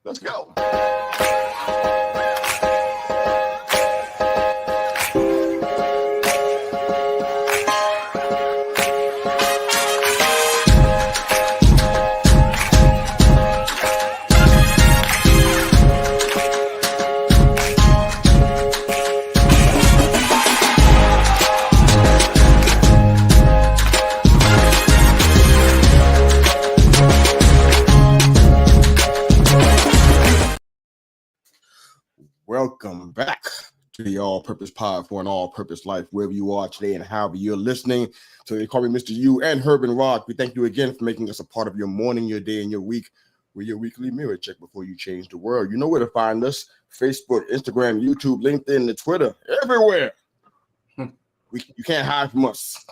Let's go. Welcome back to the All-Purpose Pod for an All-Purpose Life, wherever you are today and however you're listening. So they call me Mr. U and Herb and Rod. We thank you again for making us a part of your morning, your day, and your week. We're your weekly mirror check before you change the world. You know where to find us: Facebook, Instagram, YouTube, LinkedIn, and Twitter, everywhere. You can't hide from us.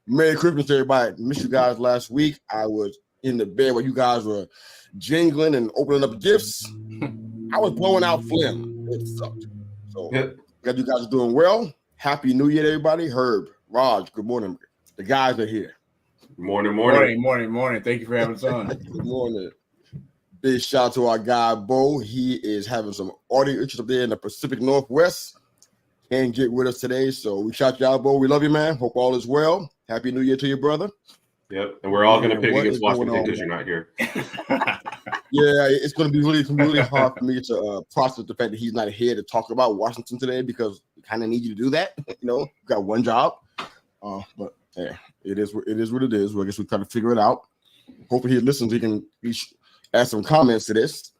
Merry Christmas, everybody. Missed you guys last week. I was in the bed while you guys were jingling and opening up gifts. I was blowing out phlegm. It sucked. So glad you guys are doing well. Happy New Year, everybody. Herb, Raj, good morning. The guys are here. Morning. Thank you for having us on. Good morning. Big shout out to our guy, Bo. He is having some audio issues up there in the Pacific Northwest. Can't get with us today, so we shout you out, Bo. We love you, man. Hope all is well. Happy New Year to your brother. Yep, and we're all going to pick against Washington because you're not here. Yeah, it's going to be really hard for me to process the fact that he's not here to talk about Washington today because we kind of need you to do that. You know, you got one job, but yeah, it is what it is. Well, I guess we try to figure it out. Hopefully, he listens. He can add some comments to this.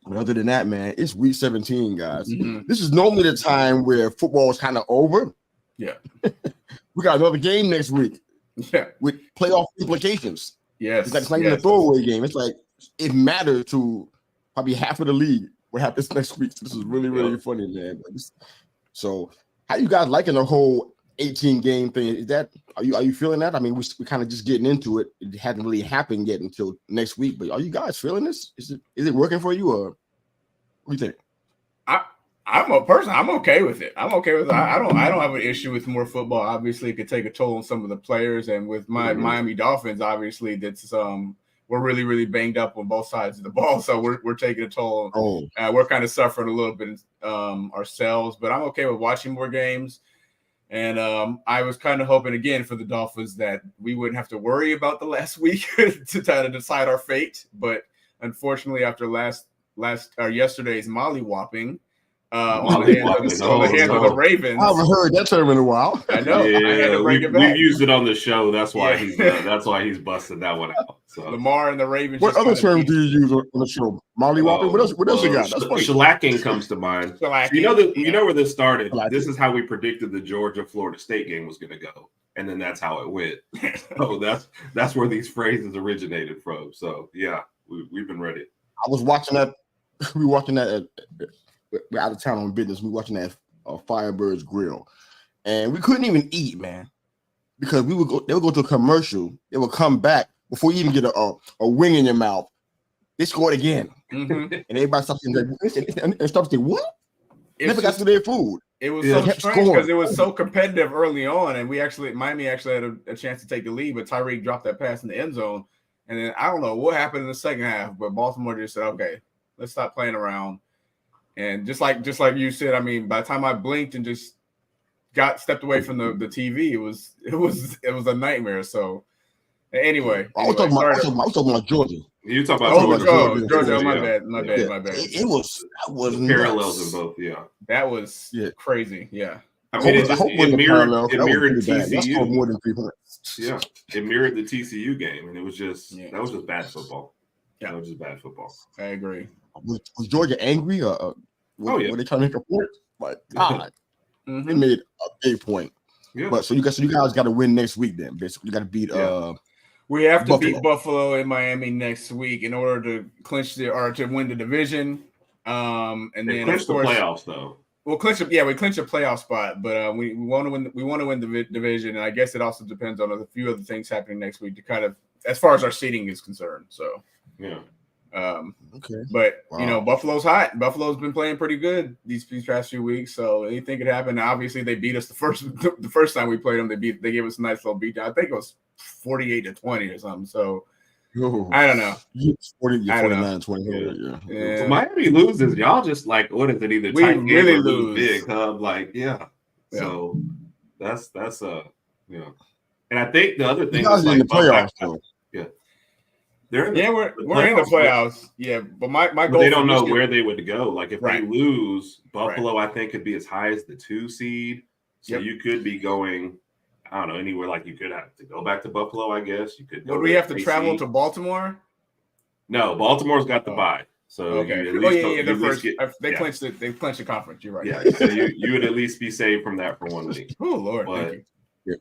But other than that, man, it's week 17, guys. Mm-hmm. This is normally the time where football is kind of over. Yeah, we got another game next week. Yeah, with playoff implications. Yes, it's not even a throwaway game. It's like it matters to probably half of the league what happens next week. So this is really funny, man. So, how you guys liking the whole 18 game thing? Is that are you feeling that? I mean, we're kind of just getting into it. It hasn't really happened yet until next week. But are you guys feeling this? Is it working for you, or what do you think? I'm a person. I'm okay with it. I don't have an issue with more football. Obviously, it could take a toll on some of the players, and with my Miami Dolphins, obviously, that's we're really banged up on both sides of the ball, so we're taking a toll. We're kind of suffering a little bit ourselves, but I'm okay with watching more games. And I was kind of hoping again for the Dolphins that we wouldn't have to worry about the last week to try to decide our fate. But unfortunately, after yesterday's mollywhopping. On the hands of the Ravens. I haven't heard that term in a while. I know. Yeah, I had to bring it back. We've used it on the show. That's why he's busted that one out. So Lamar and the Ravens. What other term do you use on the show? Mollywhopping. What else you got? That's funny. Shellacking comes to mind. Shellacking. You know where this started. Shellacking. This is how we predicted the Georgia-Florida State game was going to go, and then that's how it went. So that's where these phrases originated from. So yeah, we've been ready. I was watching that. We were watching that. We're out of town on business. We're watching that Firebirds Grill, and we couldn't even eat, man, because they would go to a commercial. They would come back before you even get a wing in your mouth. They scored again, and everybody stops and stops saying, "What?" Never got to their food. It was so strange because it was so competitive early on, and Miami actually had a chance to take the lead, but Tyreek dropped that pass in the end zone, and then I don't know what happened in the second half, but Baltimore just said, "Okay, let's stop playing around." And just like you said, I mean, by the time I blinked and just stepped away from the TV, it was a nightmare. So anyway, I was talking about Georgia. You talking about Georgia? My bad. It was parallels in both. Yeah, that was crazy. Yeah, I mean, it mirrored TCU. That's more than 3 points. Yeah, it mirrored the TCU game, and it was just that was just bad football. Yeah, that was just bad football. I agree. Was Georgia angry or were they trying to make a point? But God, they made a big point. Yeah. But so you guys got to win next week then. Basically, you got to beat. We have to beat Buffalo and Miami next week in order to clinch to win the division. And then clinch the playoffs though. We'll clinch we clinch a playoff spot, but we want to win. We want to win the division, and I guess it also depends on a few other things happening next week to kind of as far as our seating is concerned. So yeah. Okay. But Buffalo's hot. Buffalo's been playing pretty good these past few weeks, so anything could happen. Obviously, they beat us the first time we played them. They gave us a nice little beatdown. I think it was 48-20 or something. So I don't know. You're I don't know. 49-20. Yeah. So Miami loses. Y'all just like, what is it? Either We tight really game or lose big, huh? Like, yeah. So that's you know. And I think the other You thing guys is are in like the playoffs, though. yeah. They're in we're in the playoffs. Yeah, but my but goal they don't know Michigan, where they would go. Like if they lose, Buffalo, I think could be as high as the 2 seed. So you could be going, I don't know, anywhere. Like you could have to go back to Buffalo, I guess. You could go. Would we have to travel to Baltimore? No, Baltimore's got the bye. So you at least they're first. They clinched it. They clinched the conference. You're right. Yeah, so you would at least be saved from that for 1 week. Oh Lord, thank you.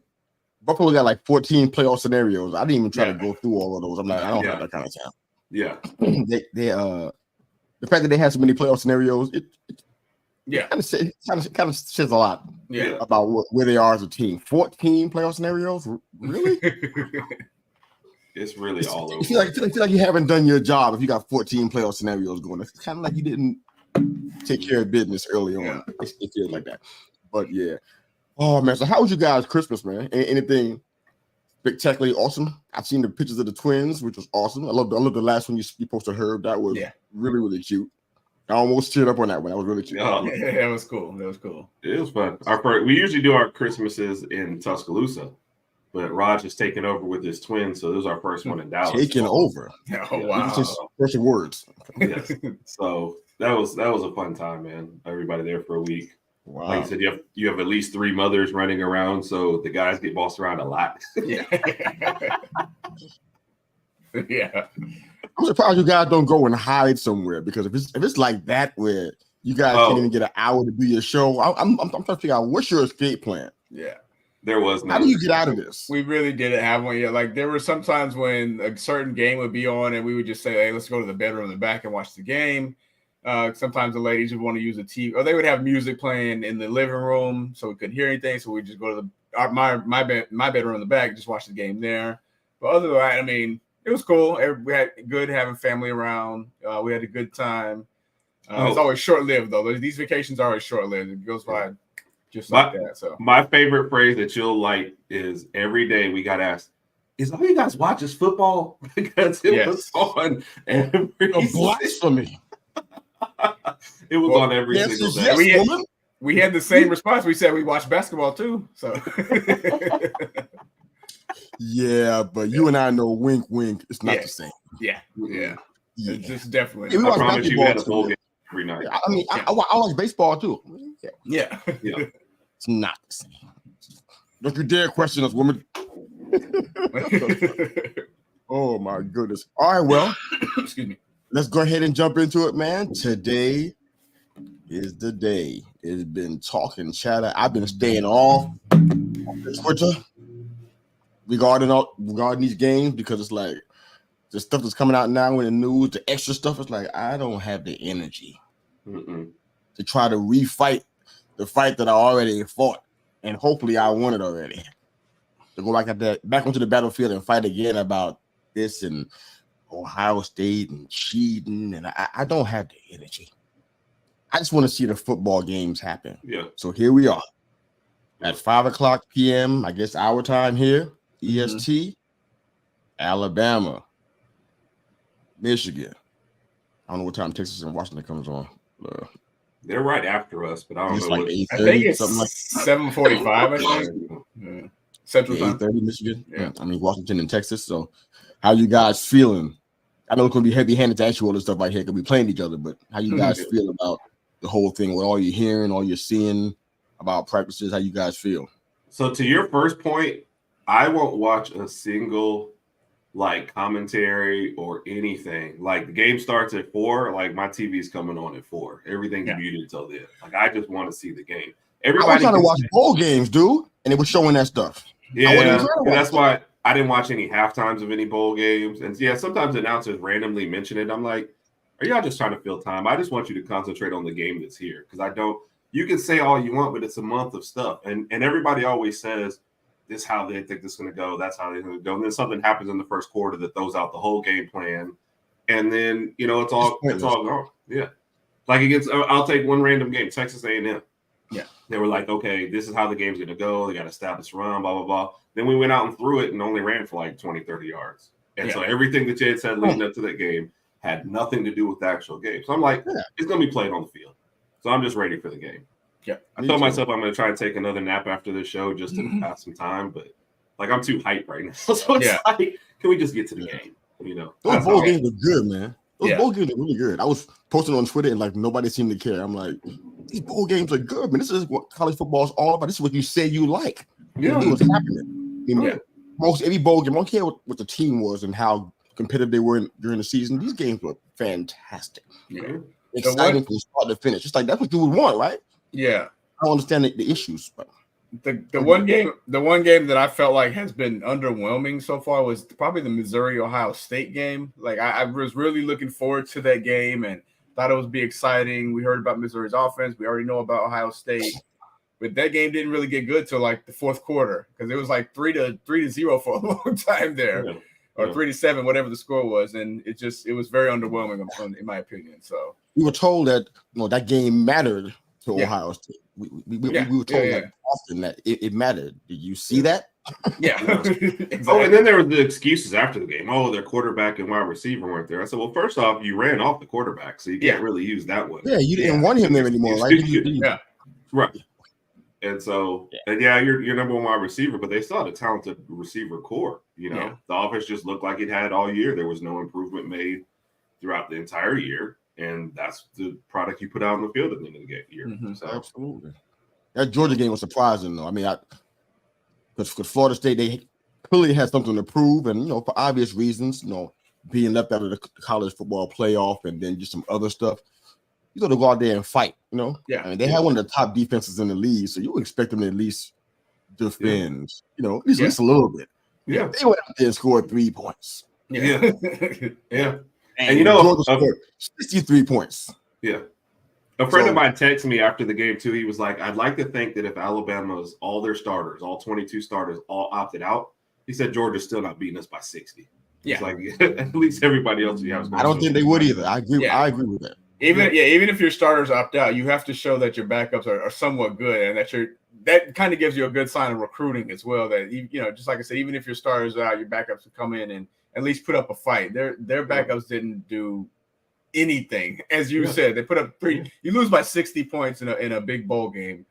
Buffalo got like 14 playoff scenarios. I didn't even try to go through all of those. I'm like, I don't have that kind of time. Yeah. they the fact that they have so many playoff scenarios, it kind of says a lot about where they are as a team. 14 playoff scenarios? Really? It's really all over. I feel like you haven't done your job if you got 14 playoff scenarios going. It's kind of like you didn't take care of business early on. It feels like that. But yeah. Oh man, so how was you guys' Christmas, man? Anything spectacularly awesome? I've seen the pictures of the twins, which was awesome. I love the last one you posted, Herb. That was really, really cute. I almost teared up on that one. That was really cute. That was cool. It was fun. We usually do our Christmases in Tuscaloosa, but Raj is taking over with his twins, so this was our first one in Dallas. Taking over. Oh wow! First words. Yes. So that was a fun time, man. Everybody there for a week. Wow. Like you said, you have at least 3 mothers running around, so the guys get bossed around a lot. Yeah. I'm surprised you guys don't go and hide somewhere, because if it's like that where you guys can't even get an hour to do your show, I'm trying to figure out what's your escape plan. Yeah. There was no. How do you get out of this? We really didn't have one yet. Like there were some times when a certain game would be on, and we would just say, "Hey, let's go to the bedroom in the back and watch the game." Sometimes the ladies would want to use the TV, or they would have music playing in the living room, so we couldn't hear anything. So we just go to my bedroom in the back, just watch the game there. But other than that, I mean, it was cool. We had good having family around. We had a good time. It's always short lived though. These vacations are always short lived. It goes by just like that. So my favorite phrase that you'll like is every day we got asked, "Is all you guys watch is football?" Because it was on every blasphemy. It was on every single day. We had the same response. We said we watched basketball too. So yeah, but you and I know, wink, wink, it's not the same. Yeah. It's just definitely. Yeah, we watch promise you we had a basketball bowl game every night. Yeah, I mean, I watch baseball too. Yeah. It's not the same. Don't you dare question us, woman. Oh my goodness. All right, well, excuse me. Let's go ahead and jump into it, man. Today is the day. It's been talking chatter. I've been staying off Twitter regarding these games, because it's like the stuff that's coming out now in the news, the extra stuff. It's like I don't have the energy to try to refight the fight that I already fought, and hopefully I won it already. To go back onto the battlefield and fight again about this and Ohio State and cheating, and I don't have the energy. I just want to see the football games happen. Yeah. So here we are at 5:00 p.m. I guess our time here, EST, Alabama, Michigan. I don't know what time Texas and Washington comes on. They're right after us, but I don't know. Like I think it's something like 7:45. I think. Central time. 8:30 Michigan. Yeah. I mean Washington and Texas. So how you guys feeling? I know it's gonna be heavy-handed to ask you all this stuff right here because we playing each other, but how you guys feel about the whole thing, with all you're hearing, all you're seeing about practices? How you guys feel? So to your first point, I won't watch a single like commentary or anything. Like the game starts at 4, like my TV's coming on at 4. Everything's muted until then. Like I just want to see the game. Everybody I was trying to watch bowl games, dude, and it was showing that stuff. Yeah, that's why I didn't watch any halftimes of any bowl games. And yeah, sometimes announcers randomly mention it. I'm like, are y'all just trying to fill time? I just want you to concentrate on the game that's here. Because you can say all you want, but it's a month of stuff. And everybody always says, this is how they think this is going to go. That's how they're going to go. And then something happens in the first quarter that throws out the whole game plan. And then, it's all gone. Yeah. Like I'll take one random game, Texas A&M. Yeah. They were like, okay, this is how the game's going to go. They got to establish run, blah, blah, blah. Then we went out and threw it and only ran for like 20, 30 yards. And so everything that Jay had said leading up to that game had nothing to do with the actual game. So I'm like, it's going to be played on the field. So I'm just ready for the game. Yeah, I told myself I'm going to try and take another nap after this show just to pass some time, but like I'm too hyped right now. So it's like, can we just get to the game? You know, those bowl games are good, man. Those bowl games are really good. I was posting on Twitter and like nobody seemed to care. I'm like, these bowl games are good, man. This is what college football is all about. This is what you say you like. Yeah, what's happening. You know, most every bowl game, I don't care what the team was and how competitive they were during the season. These games were fantastic. Yeah, exciting from start to finish. It's like that's what you would want, right? Yeah, I don't understand the issues, but the one game that I felt like has been underwhelming so far was probably the Missouri-Ohio State game. Like I was really looking forward to that game and thought it would be exciting. We heard about Missouri's offense. We already know about Ohio State, but that game didn't really get good till like the fourth quarter because it was like 3-0 for a long time there, or 3-7, whatever the score was, and it was very underwhelming in my opinion. So we were told that that game mattered to Ohio State. We were told that often that it mattered. Did you see that? Yeah. Exactly. Oh, and then there were the excuses after the game. Oh, their quarterback and wide receiver weren't there. I said, well, first off, you ran off the quarterback, so you can't really use that one. Yeah, you didn't want him there anymore, right? Right. And so, you're number one wide receiver, but they still had a talented receiver core. You know, the offense just looked like it had all year. There was no improvement made throughout the entire year. And that's the product you put out on the field at the end of the year. So. Absolutely. That Georgia game was surprising, though. I mean, because Florida State, they clearly had something to prove, and for obvious reasons, being left out of the college football playoff, and then just some other stuff. You got to go out there and fight. I mean, they had one of the top defenses in the league, so you would expect them to at least defend. At least a little bit. Yeah, they went out there and scored 3 points. Yeah. And Georgia scored 63 points. Yeah. A friend of mine texted me after the game, too. He was like, I'd like to think that if Alabama's all their starters, all 22 starters, all opted out, he said Georgia's still not beating us by 60. Yeah. He's like, at least everybody else. I don't think they would either. I agree. Yeah. I agree with that. Even if your starters opt out, you have to show that your backups are somewhat good, and that kind of gives you a good sign of recruiting as well. That just like I said, even if your starters are out, your backups will come in and at least put up a fight. Their backups didn't do anything, as you said. They put up 3. You lose by 60 points in a big bowl game.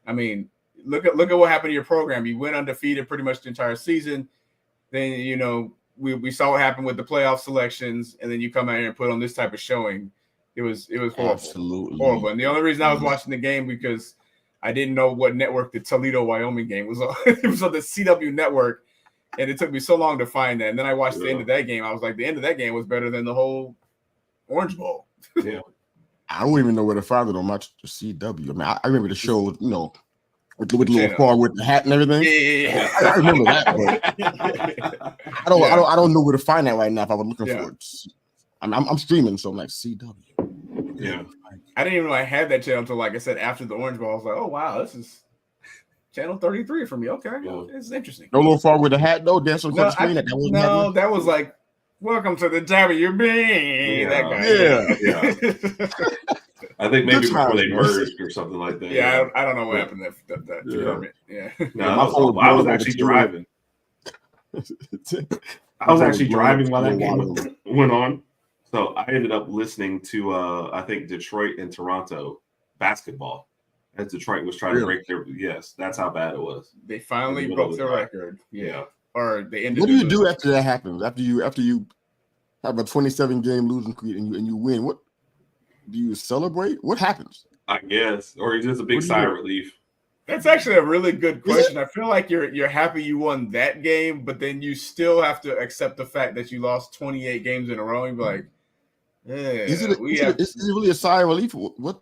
I mean, look at what happened to your program. You went undefeated pretty much the entire season. Then we saw what happened with the playoff selections, and then you come out here and put on this type of showing. It was horrible. Absolutely horrible. And the only reason I was watching the game because I didn't know what network the Toledo, Wyoming game was on. It was on the CW network. And it took me so long to find that. And then I watched the end of that game. I was like, the end of that game was better than the whole Orange Bowl. Yeah. I don't even know where to find it on my CW. I mean, I remember the show, with little Farr with the hat and everything. Yeah. I remember that. But I don't know where to find that right now if I was looking for it. I'm streaming, so I'm like CW. Yeah. I didn't even know I had that channel until, like I said, after the Orange Bowl. I was like, oh, wow, this is channel 33 for me. Okay. It's interesting. No little Farr with the hat, though, dancing across the screen. That was like, welcome to the WB. That guy. I think maybe before they merged or something like that. Yeah, I don't know what happened to that tournament. Yeah. No, I was actually driving. I was actually driving while that game went on. So I ended up listening to, I think, Detroit and Toronto basketball as Detroit was trying to break their – yes, that's how bad it was. They finally broke their record. Yeah. Or they ended. What do you do after that happens? After you have a 27-game losing streak and you win, what do you celebrate? What happens? I guess. Or it's just a big sigh of relief. That's actually a really good question. I feel like you're happy you won that game, but then you still have to accept the fact that you lost 28 games in a row and be like, is it really a sigh of relief? What?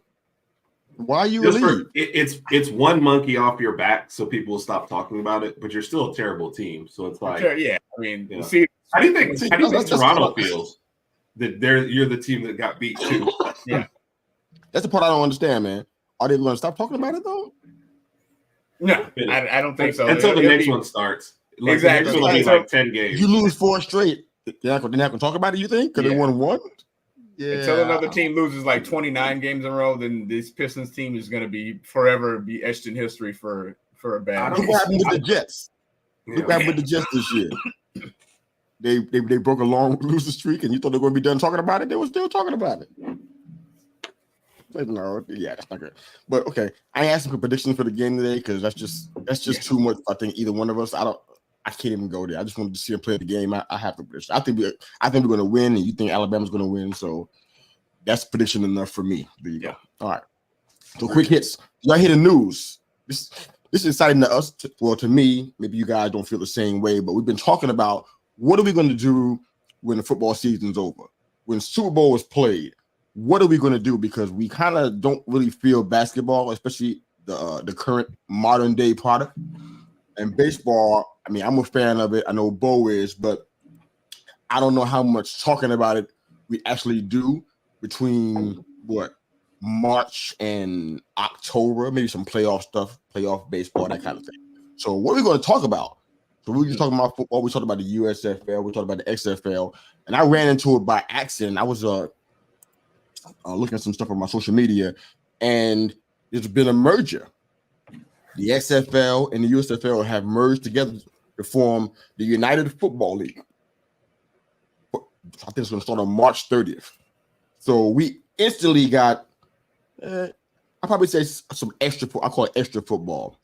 Why are you relieved? It's one monkey off your back, so people will stop talking about it. But you're still a terrible team, so it's like, I mean, see, how do you think Toronto feels that you're the team that got beat too? Yeah, that's the part I don't understand, man. Are they going to stop talking about it though? No, I don't think so. Until the next one starts. Exactly. It'll be like 10 games. You lose 4 straight. They're not going to talk about it, you think? Because they won 1? Yeah. Until another team loses like 29 games in a row, then this Pistons team is going to be forever etched in history for a bad. Look what happened with the Jets. Look what happened with the Jets this year. they broke a long losing streak, and you thought they were going to be done talking about it. They were still talking about it. Like, no, yeah, that's not good. But okay, I ain't asking for predictions for the game today because that's just too much. I think either one of us. I can't even go there. I just wanted to see him play the game. I have to predict. I think we're going to win, and you think Alabama's going to win. So that's prediction enough for me. There you go. All right. So quick hits. Y'all hear the news? This is exciting to us. To me, maybe you guys don't feel the same way, but we've been talking about what are we going to do when the football season's over, when Super Bowl is played. What are we going to do? Because we kind of don't really feel basketball, especially the current modern day product. And baseball, I mean, I'm a fan of it. I know Bo is, but I don't know how much talking about it we actually do between March and October, maybe some playoff stuff, playoff baseball, that kind of thing. So what are we going to talk about? So we were just talking about football. We talked about the USFL. We talked about the XFL. And I ran into it by accident. I was looking at some stuff on my social media, and there's been a merger. The XFL and the USFL have merged together to form the United Football League. I think it's going to start on March 30th. So we instantly got, I probably say some extra. I call it extra football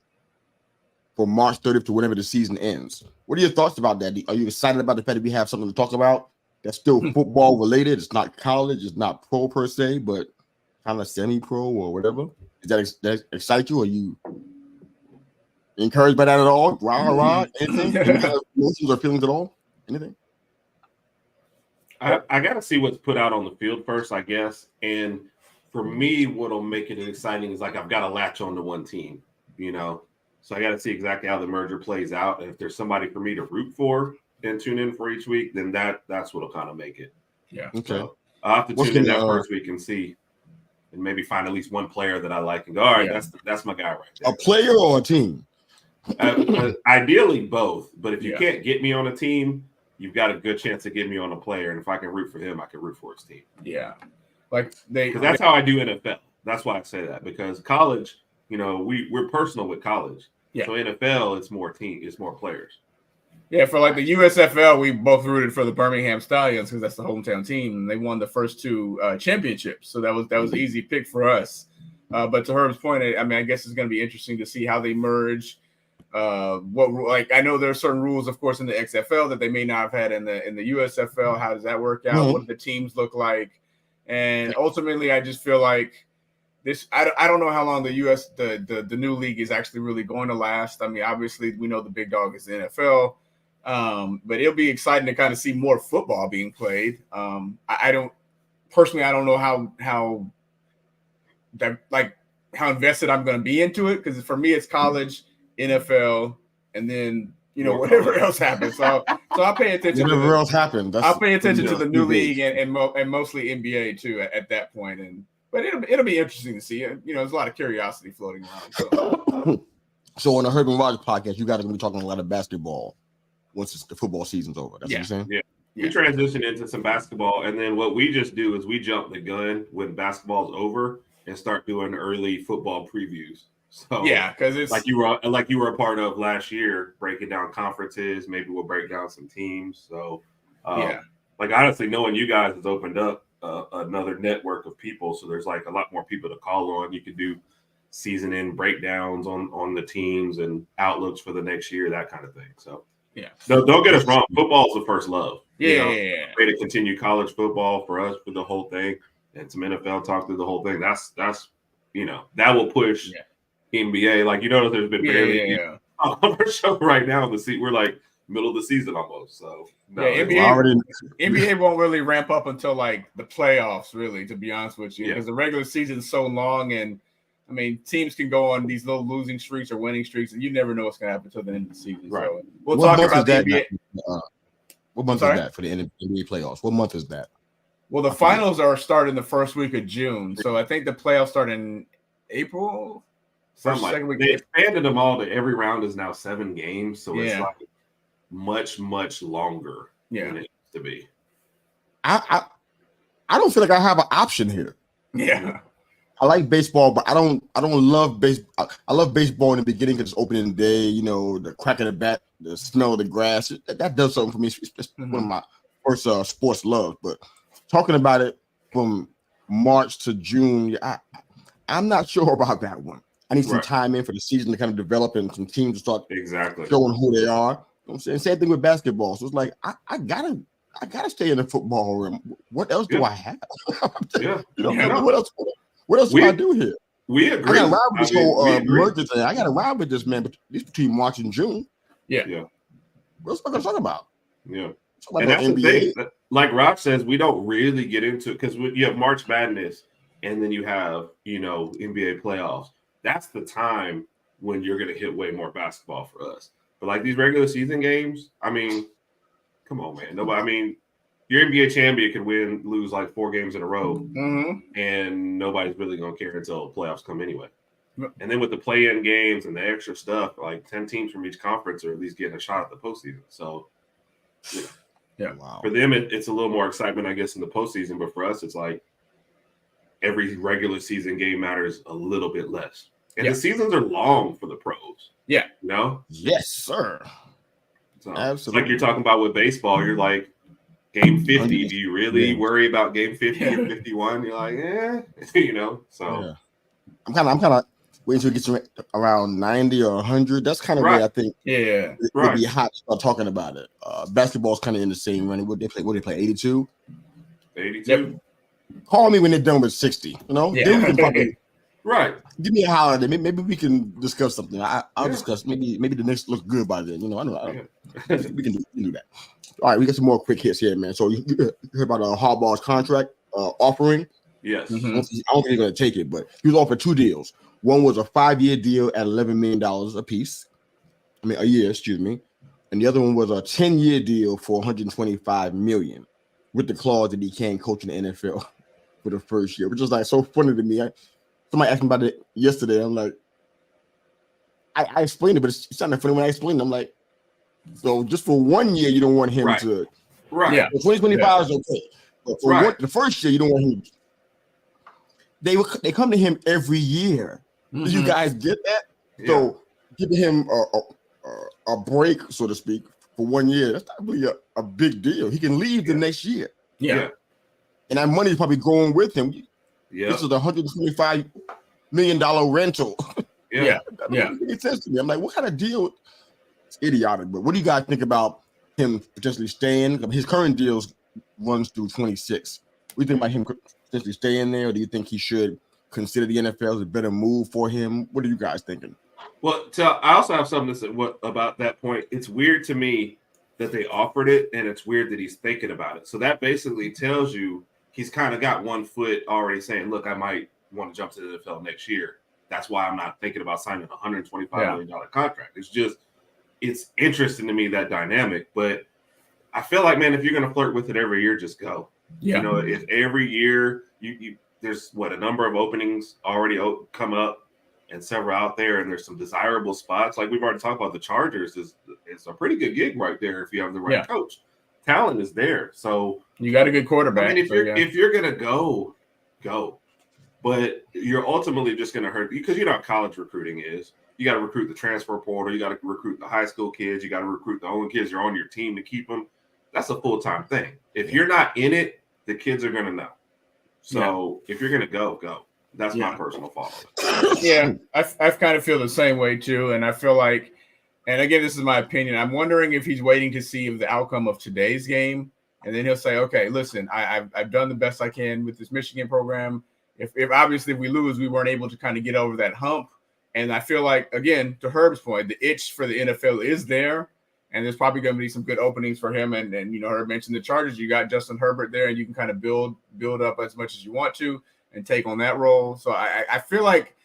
for March 30th to whenever the season ends. What are your thoughts about that? Are you excited about the fact that we have something to talk about that's still football related? It's not college, it's not pro per se, but kind of semi-pro or whatever. Does that excite you? Are you encouraged by that at all? Rah, anything? Any kind of emotions or feelings at all? Anything? I got to see what's put out on the field first, I guess. And for me, what'll make it exciting is like I've got to latch on to one team, you know. So I got to see exactly how the merger plays out. And if there's somebody for me to root for and tune in for each week, then that's what'll kind of make it. Yeah. Okay. So I'll have to tune in that first week and see, and maybe find at least one player that I like and go, all right, that's my guy right there. A player or a team? Ideally both, but if you can't get me on a team, you've got a good chance to get me on a player, and if I can root for him, I can root for his team. Yeah, like because that's how I do NFL. That's why I say that, because college, you know, we're personal with college. Yeah. So NFL, it's more team, it's more players. Yeah, for like the USFL, we both rooted for the Birmingham Stallions because that's the hometown team, and they won the first two championships. So that was an easy pick for us. But to Herb's point, I mean, I guess it's going to be interesting to see how they merge. I know there are certain rules, of course, in the XFL that they may not have had in the USFL. How does that work out? Mm-hmm. What do the teams look like? And ultimately, I just feel like this. I don't know how long the new league is actually really going to last. I mean, obviously, we know the big dog is the NFL, but it'll be exciting to kind of see more football being played. I don't know how invested I'm going to be into it, because for me, it's college, NFL, and then whatever else happens. So I'll pay attention. Whatever else happens, I'll pay attention to the new league and mostly NBA too at that point. But it'll be interesting to see. There's a lot of curiosity floating around. So on the Herb and Rogers podcast, you guys are going to be talking a lot of basketball once the football season's over. That's what you're saying? Yeah. We transition into some basketball, and then what we just do is we jump the gun when basketball's over and start doing early football previews. So because it's like you were a part of last year, breaking down conferences. Maybe we'll break down some teams. So like honestly, knowing you guys has opened up another network of people. So there's like a lot more people to call on. You could do season end breakdowns on the teams and outlooks for the next year, that kind of thing. So don't get us wrong. Football is the first love. Way to continue college football for us for the whole thing, and some NFL talk through the whole thing. That's that will push. NBA, like there's been barely on our show right now in the seat. We're like middle of the season almost. So NBA won't really ramp up until like the playoffs, really, to be honest with you, because the regular season is so long, and I mean teams can go on these little losing streaks or winning streaks, and you never know what's going to happen until the end of the season. Right. So we'll talk about the NBA. What month is that for the NBA playoffs? What month is that? Well, the finals are starting the first week of June, so I think the playoffs start in April. They expanded them all to every round is now 7 games, so it's like much, much longer than it used to be. I don't feel like I have an option here. Yeah. I like baseball, but I don't love baseball. I love baseball in the beginning because it's opening day. You know, the crack of the bat, the smell of the grass. That does something for me. It's one of my first sports loves. But talking about it from March to June, I'm not sure about that one. I need some time in for the season to kind of develop and some teams to start showing who they are. You know what I'm saying? Same thing with basketball. So it's like I gotta stay in the football room. What else do I have? What else do I do here? We agree. I got to ride with this whole merger thing. I got to ride with this, man. But these between March and June. Yeah. What's I going to talk about? Yeah. And that's NBA. The thing. Like Rock says, we don't really get into it because you have March Madness and then you have, NBA playoffs. That's the time when you're going to hit way more basketball for us. But like these regular season games, I mean, come on, man. Nobody. Your NBA champion can lose like 4 games in a row, and nobody's really gonna care until playoffs come anyway. And then with the play-in games and the extra stuff, like 10 teams from each conference are at least getting a shot at the postseason. So, for them, it's a little more excitement, I guess, in the postseason. But for us, it's like every regular season game matters a little bit less. And the seasons are long for the pros. Yeah. Yes, sir. So, absolutely. Like you're talking about with baseball, you're like, Game 50, do you really worry about game 50 or 51? You're like, so. I'm kind of waiting until it gets around 90 or 100. That's kind of where I think it'd be hot to start talking about it. Basketball's kind of in the same running. What they play, 82? 82. Yep. Call me when they're done with 60, Then we can probably give me a holiday. Maybe we can discuss something. I'll discuss. Maybe the next looks good by then. I know. We can do that. All right, we got some more quick hits here, man. So you heard about Harbaugh's contract offering? Yes. I don't think he's going to take it, but he was offered 2 deals. One was a 5-year deal at $11 million a year, excuse me. And the other one was a 10-year deal for $125 million with the clause that he can't coach in the NFL for the first year, which was like so funny to me. Somebody asked me about it yesterday. I'm like, I explained it, but it sounded funny when I explained it. I'm like, so just for 1 year, you don't want him to. Right. Yeah. 2025 is okay. But for the first year, you don't want him. They come to him every year. Do you guys get that? Yeah. So giving him a break, so to speak, for 1 year, that's not really a big deal. He can leave the next year. Yeah. And that money is probably going with him. Yeah. This is a $125 million rental. Yeah. That doesn't make sense to me. I'm like, what kind of deal? Idiotic, but what do you guys think about him potentially staying? His current deals runs through 26. What do you think about him potentially staying there, or do you think he should consider the NFL as a better move for him? What are you guys thinking? Well, I also have something to say about that point. It's weird to me that they offered it, and it's weird that he's thinking about it. So that basically tells you he's kind of got one foot already saying, look, I might want to jump to the NFL next year. That's why I'm not thinking about signing a $125 million contract. It's interesting to me, that dynamic, but I feel like, man, if you're going to flirt with it every year, just go. Yeah. If every year there's a number of openings already come up and several out there, and there's some desirable spots. Like we've already talked about, the Chargers is a pretty good gig right there if you have the right coach. Talent is there. So you got a good quarterback. I mean, if you're going to go. But you're ultimately just going to hurt, because you know how college recruiting is. You got to recruit the transfer portal. You got to recruit the high school kids. You got to recruit the only kids you're on your team to keep them. That's a full-time thing. If you're not in it, the kids are going to know. So if you're going to go. That's my personal thought. Yeah, I kind of feel the same way too. And I feel like, and again, this is my opinion, I'm wondering if he's waiting to see the outcome of today's game. And then he'll say, okay, listen, I've done the best I can with this Michigan program. If obviously if we lose, we weren't able to kind of get over that hump. And I feel like, again, to Herb's point, the itch for the NFL is there, and there's probably going to be some good openings for him. And Herb mentioned the Chargers. You got Justin Herbert there, and you can kind of build up as much as you want to and take on that role. So I feel like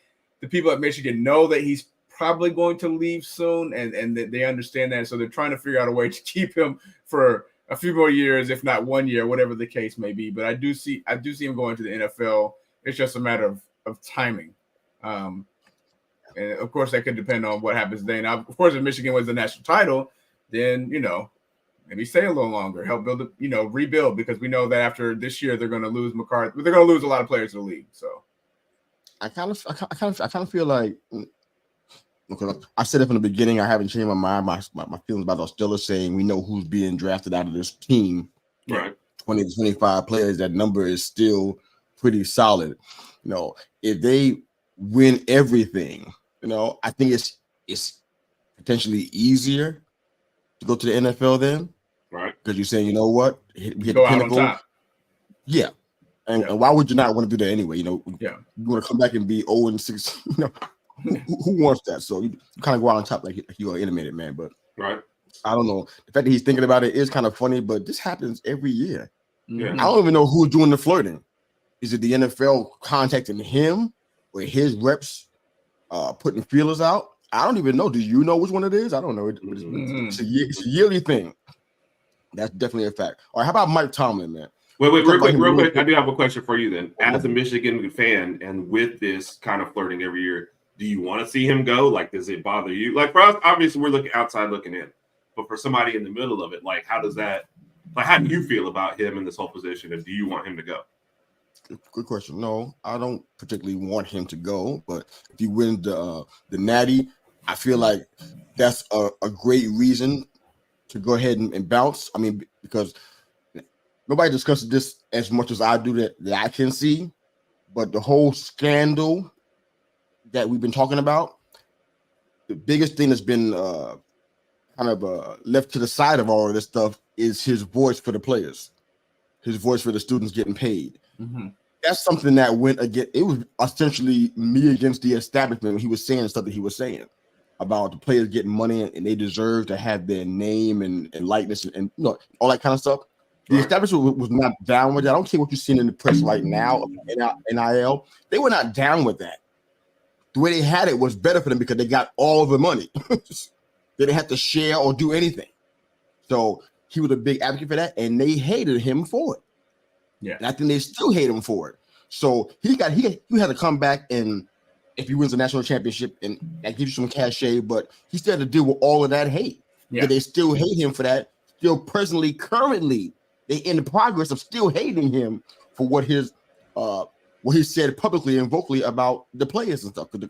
the people at Michigan know that he's probably going to leave soon, and that they understand that. So they're trying to figure out a way to keep him for a few more years, if not 1 year, whatever the case may be. But I do see him going to the NFL. It's just a matter of timing. And of course, that could depend on what happens then. Now, of course, if Michigan wins the national title, then, maybe stay a little longer, help build, rebuild, because we know that after this year, they're going to lose McCarthy. They're going to lose a lot of players to the league. So, I kind of feel like, because I said it from the beginning, I haven't changed my mind. My feelings about the Steelers, saying we know who's being drafted out of this team. Right. 20 to 25 players. That number is still pretty solid. If they win everything, I think it's potentially easier to go to the NFL then. Right. Because you're saying, you know what, we hit Go the out on pinnacle. top. Yeah. And why would you not want to do that anyway? You want to come back and be 0-6. Who wants that? So you kind of go out on top like you're an animated man. But right. I don't know. The fact that he's thinking about it is kind of funny, but this happens every year. Yeah. I don't even know who's doing the flirting. Is it the NFL contacting him or his reps putting feelers out? I don't even know. Do you know which one it is? I don't know. It's a yearly thing. That's definitely a fact. All right, how about Mike Tomlin, man? Wait, real quick. I do have a question for you then. As a Michigan fan and with this kind of flirting every year, do you want to see him go? Like, does it bother you? Like, for us, obviously, we're looking outside looking in. But for somebody in the middle of it, like, how do you feel about him in this whole position? And do you want him to go? Good question. No, I don't particularly want him to go. But if you win the Natty, I feel like that's a great reason to go ahead and bounce. I mean, because nobody discusses this as much as I do that I can see. But the whole scandal that we've been talking about, the biggest thing that's been left to the side of all of this stuff is his voice for the players, his voice for the students getting paid. Mm-hmm. That's something that went against. It was essentially me against the establishment when he was saying stuff that he was saying about the players getting money and they deserve to have their name and likeness and all that kind of stuff. The establishment was not down with that. I don't care what you're seeing in the press right now, NIL. They were not down with that. The way they had it was better for them because they got all of the money. They didn't have to share or do anything. So he was a big advocate for that, and they hated him for it. Yeah, and I think they still hate him for it. So he had to come back, and if he wins the national championship, and that gives you some cachet, but he still had to deal with all of that hate. Yeah, but they still hate him for that. Still, personally, currently, they in the progress of still hating him for what he said publicly and vocally about the players and stuff. The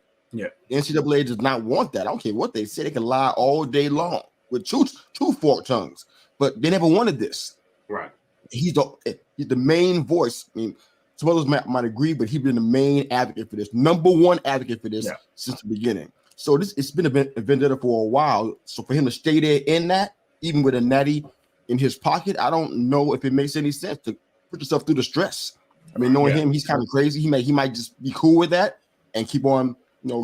NCAA does not want that. I don't care what they say. They can lie all day long with two forked tongues, but they never wanted this. Right. He's the main voice. I mean, some others might agree, but he's been the main advocate for this, number one advocate for this since the beginning. So it's been a vendetta for a while. So for him to stay there in that, even with a natty in his pocket, I don't know if it makes any sense to put yourself through the stress. I mean, knowing him, he's kind of crazy. He might just be cool with that and keep on,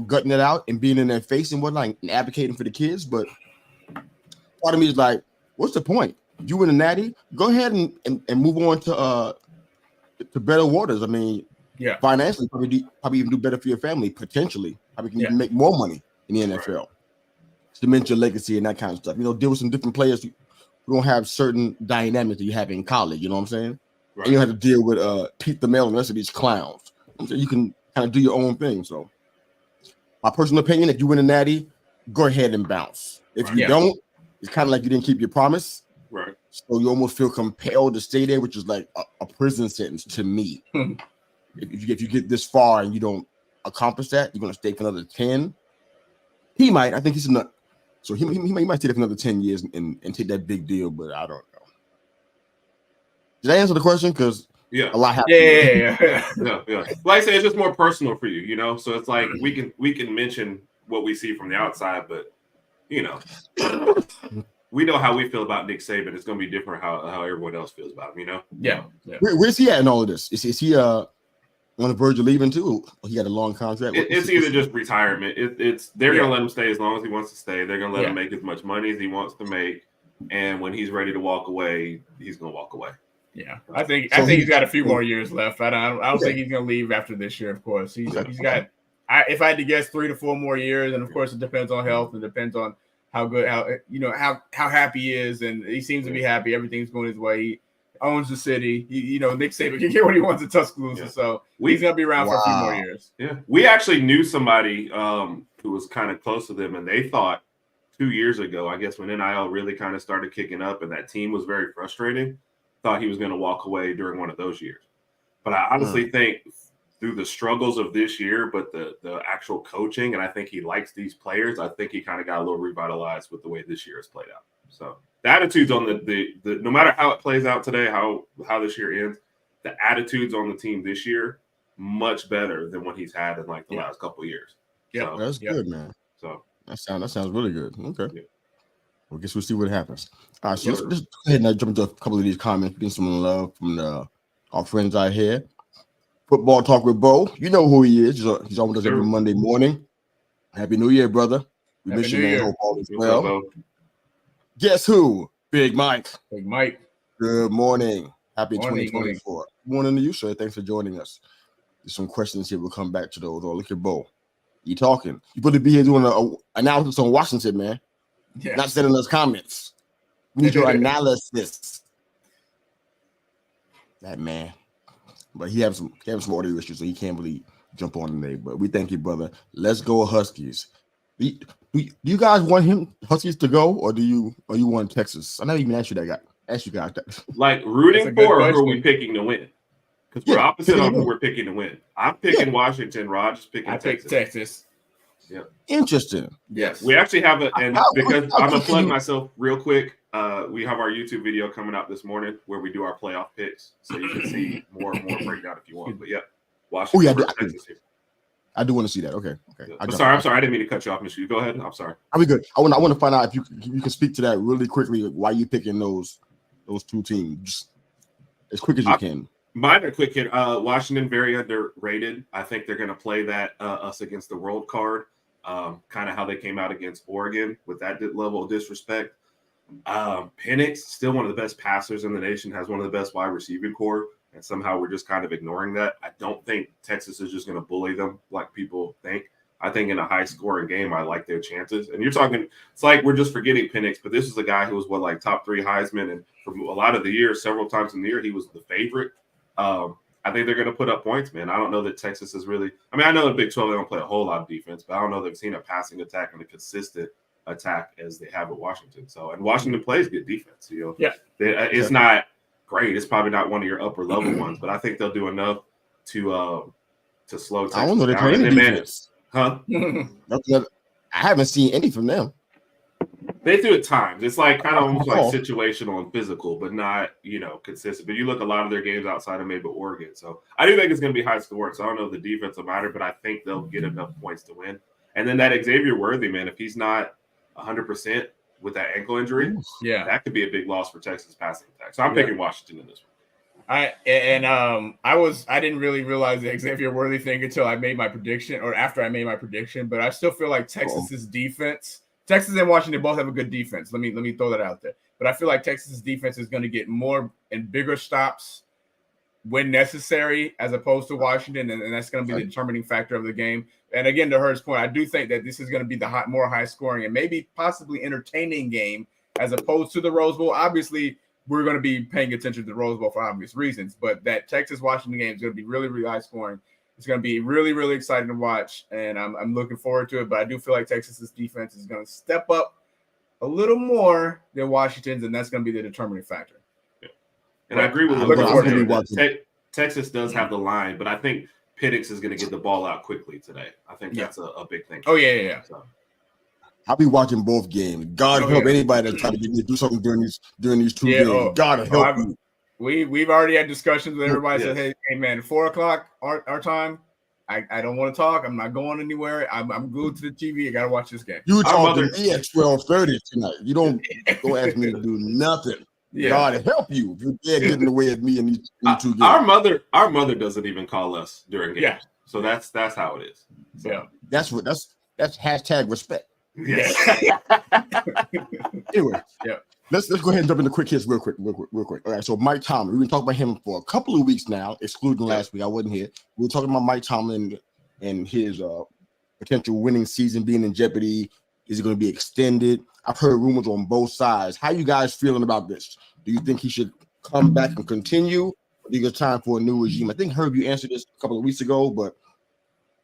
gutting it out and being in their face and whatnot and advocating for the kids. But part of me is like, what's the point? You win a natty, go ahead and move on to better waters. I mean, financially, probably even do better for your family potentially. Probably can make more money in the NFL. Right. Cement your legacy and that kind of stuff. Deal with some different players who don't have certain dynamics that you have in college. You know what I'm saying? Right. And you don't have to deal with Pete the Mail and the rest of these clowns. So you can kind of do your own thing. So, my personal opinion: if you win a natty, go ahead and bounce. If you don't, it's kind of like you didn't keep your promise. Right. So you almost feel compelled to stay there, which is like a prison sentence to me. If you get this far and you don't accomplish that, you're going to stay for another 10. He might. I think he's enough. So he might stay there for another 10 years and take that big deal, but I don't know. Did I answer the question? Because a lot happened. Yeah. Like I say, it's just more personal for you, So it's like we can mention what we see from the outside, but we know how we feel about Nick Saban. It's going to be different how everyone else feels about him, Yeah. Where's he at in all of this? Is he on the verge of leaving too? Or he got a long contract. It's either just retirement. They're going to let him stay as long as he wants to stay. They're going to let him make as much money as he wants to make, and when he's ready to walk away, he's going to walk away. Yeah, I think he's got a few more years left. I don't think he's going to leave after this year. Of course, he's got. If I had to guess, 3 to 4 more years, and of course, it depends on health. It depends on how happy he is, and he seems to be happy. Everything's going his way. He owns the city. Nick Saban can get what he wants at Tuscaloosa, so he's going to be around for a few more years. Yeah, we actually knew somebody who was kind of close to them, and they thought 2 years ago, I guess when NIL really kind of started kicking up, and that team was very frustrating, thought he was going to walk away during one of those years. But I honestly think through the struggles of this year, but the actual coaching, and I think he likes these players. I think he kind of got a little revitalized with the way this year has played out. So the attitudes on the no matter how it plays out today, how this year ends, the attitudes on the team this year much better than what he's had in like the last couple of years. Yeah, so, That's good, man. So that sounds really good. Okay. Yeah. Well, guess we'll see what happens. All right, so let's go ahead and jump into a couple of these comments, getting some love from our friends out here. Football Talk with Bo. You know who he is. He's on with us every Monday morning. Happy New Year, brother. We miss you, man. Hope all is well. Guess who? Big Mike. Big Mike. Good morning. Happy 2024. Morning to you, sir. Thanks for joining us. There's some questions here. We'll come back to those. Oh, look at Bo. You talking. You put to be here doing an analysis on Washington, man. Yeah. Not sending us comments. We need your analysis. That man. But he has some audio issues, so he can't really jump on today. But we thank you, brother. Let's go Huskies. Do you guys want Huskies to go, or you want Texas? I never even asked you that guy. Ask you guys that. Like rooting for, or who are we picking to win? Because we're opposite on who we're picking to win. I'm picking Washington. Rod is picking Texas. Texas. Yeah. Interesting. Yes. We actually have because I'm gonna plug myself real quick. We have our YouTube video coming out this morning where we do our playoff picks, so you can see more breakdown if you want. But yeah, Washington. Texas here. I do want to see that. Okay. I'm sorry. I didn't mean to cut you off, Mr. You go ahead. I'm sorry. I'll be good. I want to find out if you can speak to that really quickly. Why you picking those two teams just as quick as you can? Mine are quick hit. Washington very underrated. I think they're going to play that us against the world card. Kind of how they came out against Oregon with that level of disrespect. Penix, still one of the best passers in the nation, has one of the best wide receiving core, and somehow we're just kind of ignoring that. I don't think Texas is just going to bully them like people think. I think in a high-scoring game, I like their chances. And you're talking, it's like we're just forgetting Penix, but this is a guy who was like top 3 Heisman, and for a lot of the year, several times in the year, he was the favorite. I think they're going to put up points, man. I don't know that Texas is really – I mean, I know the Big 12, they don't play a whole lot of defense, but I don't know they've seen a passing attack and a consistent attack as they have at Washington. So, and Washington plays good defense. It's not great. It's probably not one of your upper-level ones, but I think they'll do enough to slow Texas down. I don't know they play any defense. Huh? I haven't seen any from them. They do at times. It's like kind of almost like situational and physical, but not, consistent. But you look at a lot of their games outside of maybe Oregon. So I do think it's going to be high scoring. So I don't know if the defense will matter, but I think they'll get enough points to win. And then that Xavier Worthy, man, if he's not 100% with that ankle injury, that could be a big loss for Texas passing attack. So I'm picking Washington in this one. I didn't really realize the Xavier Worthy thing until I made my prediction, or after I made my prediction. But I still feel like Texas's defense. Texas and Washington both have a good defense. Let me throw that out there. But I feel like Texas's defense is going to get more and bigger stops when necessary, as opposed to Washington, and that's going to be the determining factor of the game. And again, to Hurd's point, I do think that this is going to be the more high scoring and maybe possibly entertaining game as opposed to the Rose Bowl. Obviously, we're going to be paying attention to the Rose Bowl for obvious reasons, but that Texas-Washington game is going to be really, really high scoring. It's going to be really, really exciting to watch, and I'm looking forward to it. But I do feel like Texas's defense is going to step up a little more than Washington's, and that's going to be the determining factor. Yeah. And I agree with Texas does have the line, but I think Penix is going to get the ball out quickly today. I think that's a big thing. Oh, yeah. So. I'll be watching both games. God help anybody that's trying to get me to do something during these 2 games. God help me. We've already had discussions with everybody. Said, hey man, 4:00 our time. I don't want to talk. I'm not going anywhere. I'm glued to the TV. I gotta watch this game. You talking to me at 12:30 tonight. You don't ask me to do nothing. Yeah. God help you if you're dead getting in the way of me in these 2 games. Our mother doesn't even call us during games. Yeah. So that's how it is. So. That's hashtag respect. Yes. Anyway, let's go ahead and jump into quick hits real quick. All right, so Mike Tomlin, we've been talking about him for a couple of weeks now, excluding last week. I wasn't here. We were talking about Mike Tomlin and his potential winning season being in jeopardy. Is it going to be extended? I've heard rumors on both sides. How you guys feeling about this? Do you think he should come back and continue? Or do you get time for a new regime? I think Herb, you answered this a couple of weeks ago, but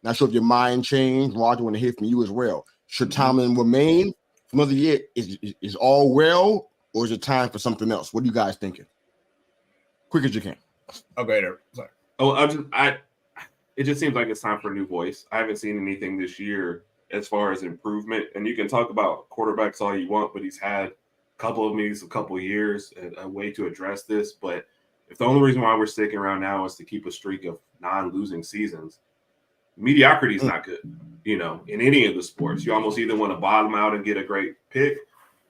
not sure if your mind changed. Roger, I want to hear from you as well. Should Tomlin remain for another year? Is all well, or is it time for something else? What are you guys thinking? Quick as you can. Okay, there. Sorry. Oh, it just seems like it's time for a new voice. I haven't seen anything this year as far as improvement. And you can talk about quarterbacks all you want, but he's had a couple of meetings, a couple of years, a way to address this. But if the only reason why we're sticking around now is to keep a streak of non-losing seasons, mediocrity is not good, in any of the sports. You almost either want to bottom out and get a great pick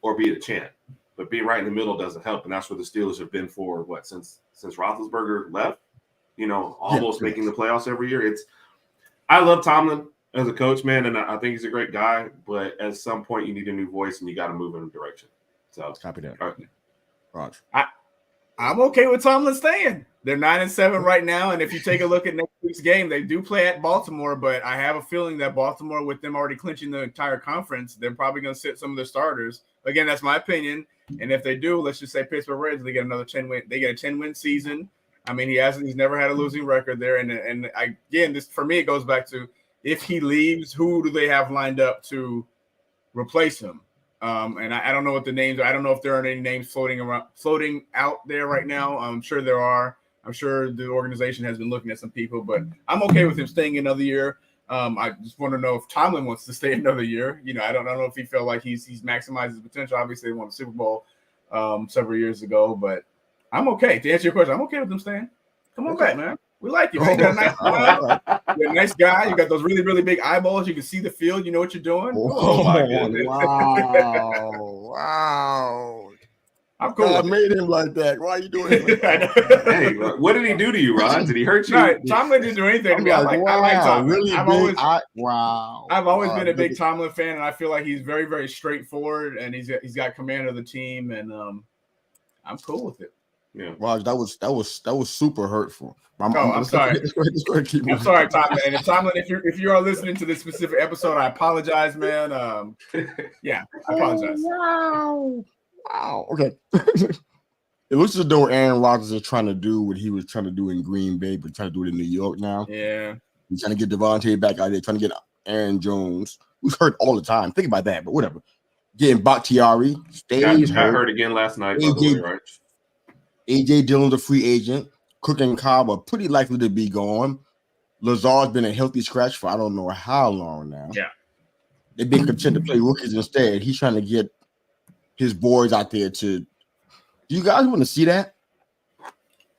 or be a champ. But being right in the middle doesn't help. And that's where the Steelers have been for, since Roethlisberger left, almost making the playoffs every year. I love Tomlin as a coach, man, and I think he's a great guy. But at some point, you need a new voice, and you got to move in a direction. So copy that. Right. Raj. I'm okay with Tomlin staying. They're 9-7 right now, and if you take a look at next week's game, they do play at Baltimore. But I have a feeling that Baltimore, with them already clinching the entire conference, they're probably going to sit some of their starters. Again, that's my opinion. And if they do, let's just say Pittsburgh Reds, they get another 10-win. They get a 10-win season. I mean, he's never had a losing record there. And again, this for me, it goes back to, if he leaves, who do they have lined up to replace him? And I don't know what the names are. I don't know if there are any names floating out there right now. I'm sure there are. I'm sure the organization has been looking at some people, but I'm okay with him staying another year. I just want to know if Tomlin wants to stay another year. I don't know if he felt like he's maximized his potential. Obviously, they won the Super Bowl several years ago, but I'm okay. To answer your question, I'm okay with him staying. Come on back, man. We like you, man. You got a nice smile. You're a nice guy. You got those really, really big eyeballs. You can see the field. You know what you're doing. Oh my goodness. Wow. I'm cool. I made him like that. Why are you doing it? Hey, what did he do to you, Ron? Did he hurt you? No, Tomlin didn't do anything to me. I like Tomlin. Really I've always been a big Tomlin fan, and I feel like he's very, very straightforward, and he's got command of the team, and I'm cool with it. Yeah, Raj, that was super hurtful. I'm sorry. I'm sorry, Tomlin. And if you are listening to this specific episode, I apologize, man. Yeah, I apologize. Wow. Okay. It looks as though Aaron Rodgers is trying to do what he was trying to do in Green Bay, but trying to do it in New York now. Yeah. He's trying to get Devontae back out there, trying to get Aaron Jones, who's hurt all the time. Think about that, but whatever. Getting Bakhtiari, stays got hurt again last night. Right? AJ Dillon's a free agent. Cook and Cobb are pretty likely to be gone. Lazard's been a healthy scratch for I don't know how long now. Yeah. They've been content to play rookies instead. He's trying to get his boys out there to. Do you guys want to see that?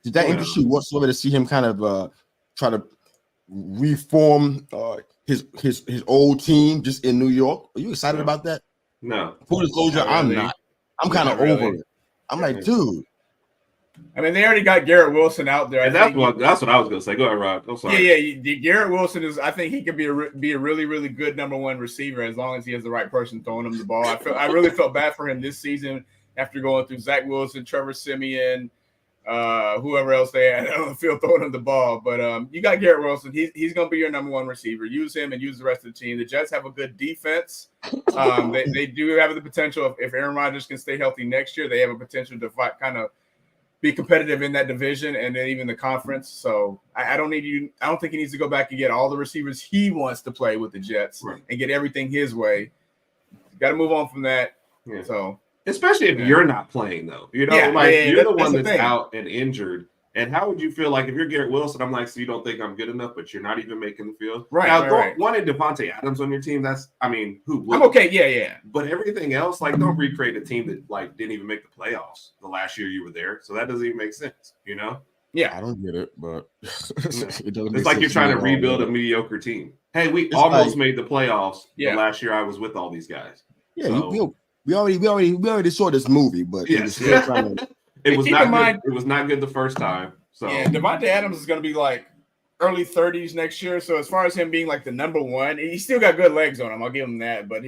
Did that interest you whatsoever to see him kind of try to reform his old team just in New York? Are you excited about that? No. Full disclosure, I'm not. I'm kind of over it. I'm like, dude. I mean, they already got Garrett Wilson out there. That's what I was going to say. Go ahead, Rob. I'm sorry. Yeah. Garrett Wilson is. I think he could be a really, really good number one receiver as long as he has the right person throwing him the ball. I really felt bad for him this season after going through Zach Wilson, Trevor Siemian, whoever else they had on the field throwing him the ball. But you got Garrett Wilson. He's going to be your number one receiver. Use him and use the rest of the team. The Jets have a good defense. They do have the potential if Aaron Rodgers can stay healthy next year. They have a potential to be competitive in that division and then even the conference. So I don't think he needs to go back and get all the receivers he wants to play with the Jets and get everything his way. Got to move on from that. Yeah. So especially if you're not playing though, you're the one that's out and injured. And how would you feel like if you're Garrett Wilson? I'm like, so you don't think I'm good enough, but you're not even making the field. Right. Now, wanting Devontae Adams on your team, who would? I'm okay. Yeah. But everything else, don't recreate a team that didn't even make the playoffs the last year you were there. So that doesn't even make sense, Yeah, I don't get it, but it doesn't. It's like you're trying to rebuild a mediocre team. Hey, we almost made the playoffs the last year I was with all these guys. Yeah, so, we already saw this movie, but still trying to. It was not good. It was not good the first time. So yeah, Devontae Adams is going to be early 30s next year. So as far as him being the number one, he still got good legs on him. I'll give him that. But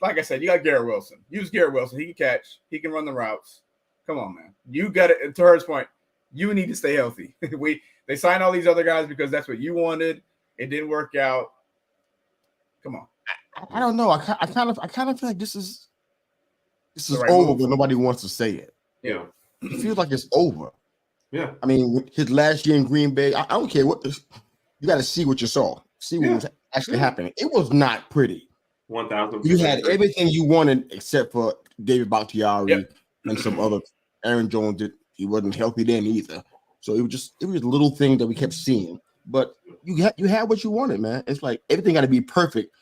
like I said, you got Garrett Wilson. Use Garrett Wilson. He can catch. He can run the routes. Come on, man. You got it. To Hurt's point, you need to stay healthy. They signed all these other guys because that's what you wanted. It didn't work out. Come on. I don't know. I kind of feel like this is right over, move. but nobody wants to say it. Yeah. It feels like it's over. Yeah. I mean, his last year in Green Bay, I don't care what you got to see what you saw. See what was actually happening. It was not pretty. 1,000%. You had everything you wanted except for David Bakhtiari and some other. Aaron Jones he wasn't healthy then either. So it was little things that we kept seeing. But you had what you wanted, man. It's like everything got to be perfect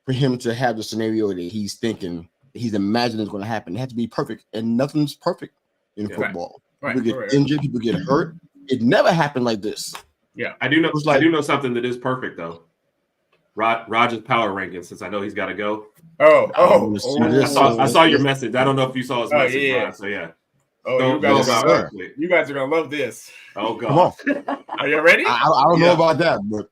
for him to have the scenario that he's thinking, he's imagining is going to happen. It has to be perfect, and nothing's perfect in football. Right. People get injured, people get hurt. It never happened like this. Yeah, I do know. I do know something that is perfect though. Roger's power ranking, since I know he's got to go. I saw your message. I don't know if you saw his message. Yeah. Rod, so yeah. Oh, you guys are gonna love this. Oh God. Are you ready? I don't know about that, but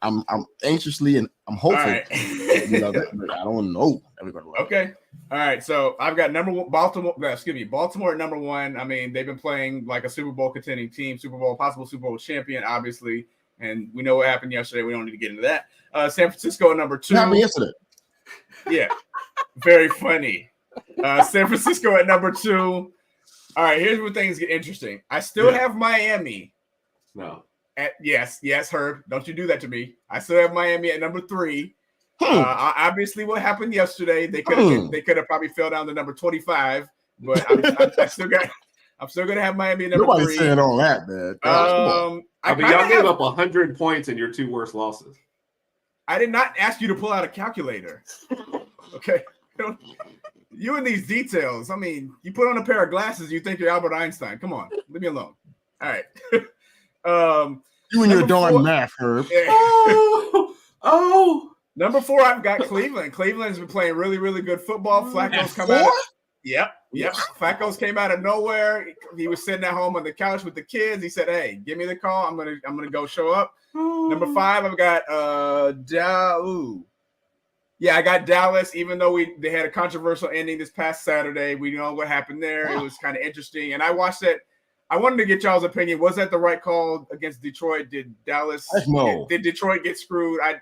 I'm anxiously and I'm hopeful. Right. But I don't know. Okay. All right. So I've got Baltimore at number one. I mean, they've been playing like a Super Bowl contending team, possible Super Bowl champion, obviously. And we know what happened yesterday. We don't need to get into that. San Francisco at number two. What happened yesterday? Yeah. Very funny. San Francisco at number two. All right, here's where things get interesting. I still have Miami. No. Yes, Herb. Don't you do that to me. I still have Miami at number three. Obviously, what happened yesterday, they could have probably fell down to number 25, but I'm still gonna have Miami at number Nobody's three. saying all that, man. I mean, y'all gave up 100 points in your two worst losses. I did not ask you to pull out a calculator. Okay. You and these details. I mean, you put on a pair of glasses, you think you're Albert Einstein. Come on, leave me alone. All right. You and your darn math, Herb. Number four, I've got Cleveland. Cleveland's been playing really, really good football. Flacco's come out. Yep. Flacco's came out of nowhere. He was sitting at home on the couch with the kids. He said, "Hey, give me the call. I'm gonna go show up." Number five, I've got I got Dallas. Even though they had a controversial ending this past Saturday, we know what happened there. It was kind of interesting, and I watched it. I wanted to get y'all's opinion. Was that the right call against Detroit? Did Dallas? No. Did Detroit get screwed? I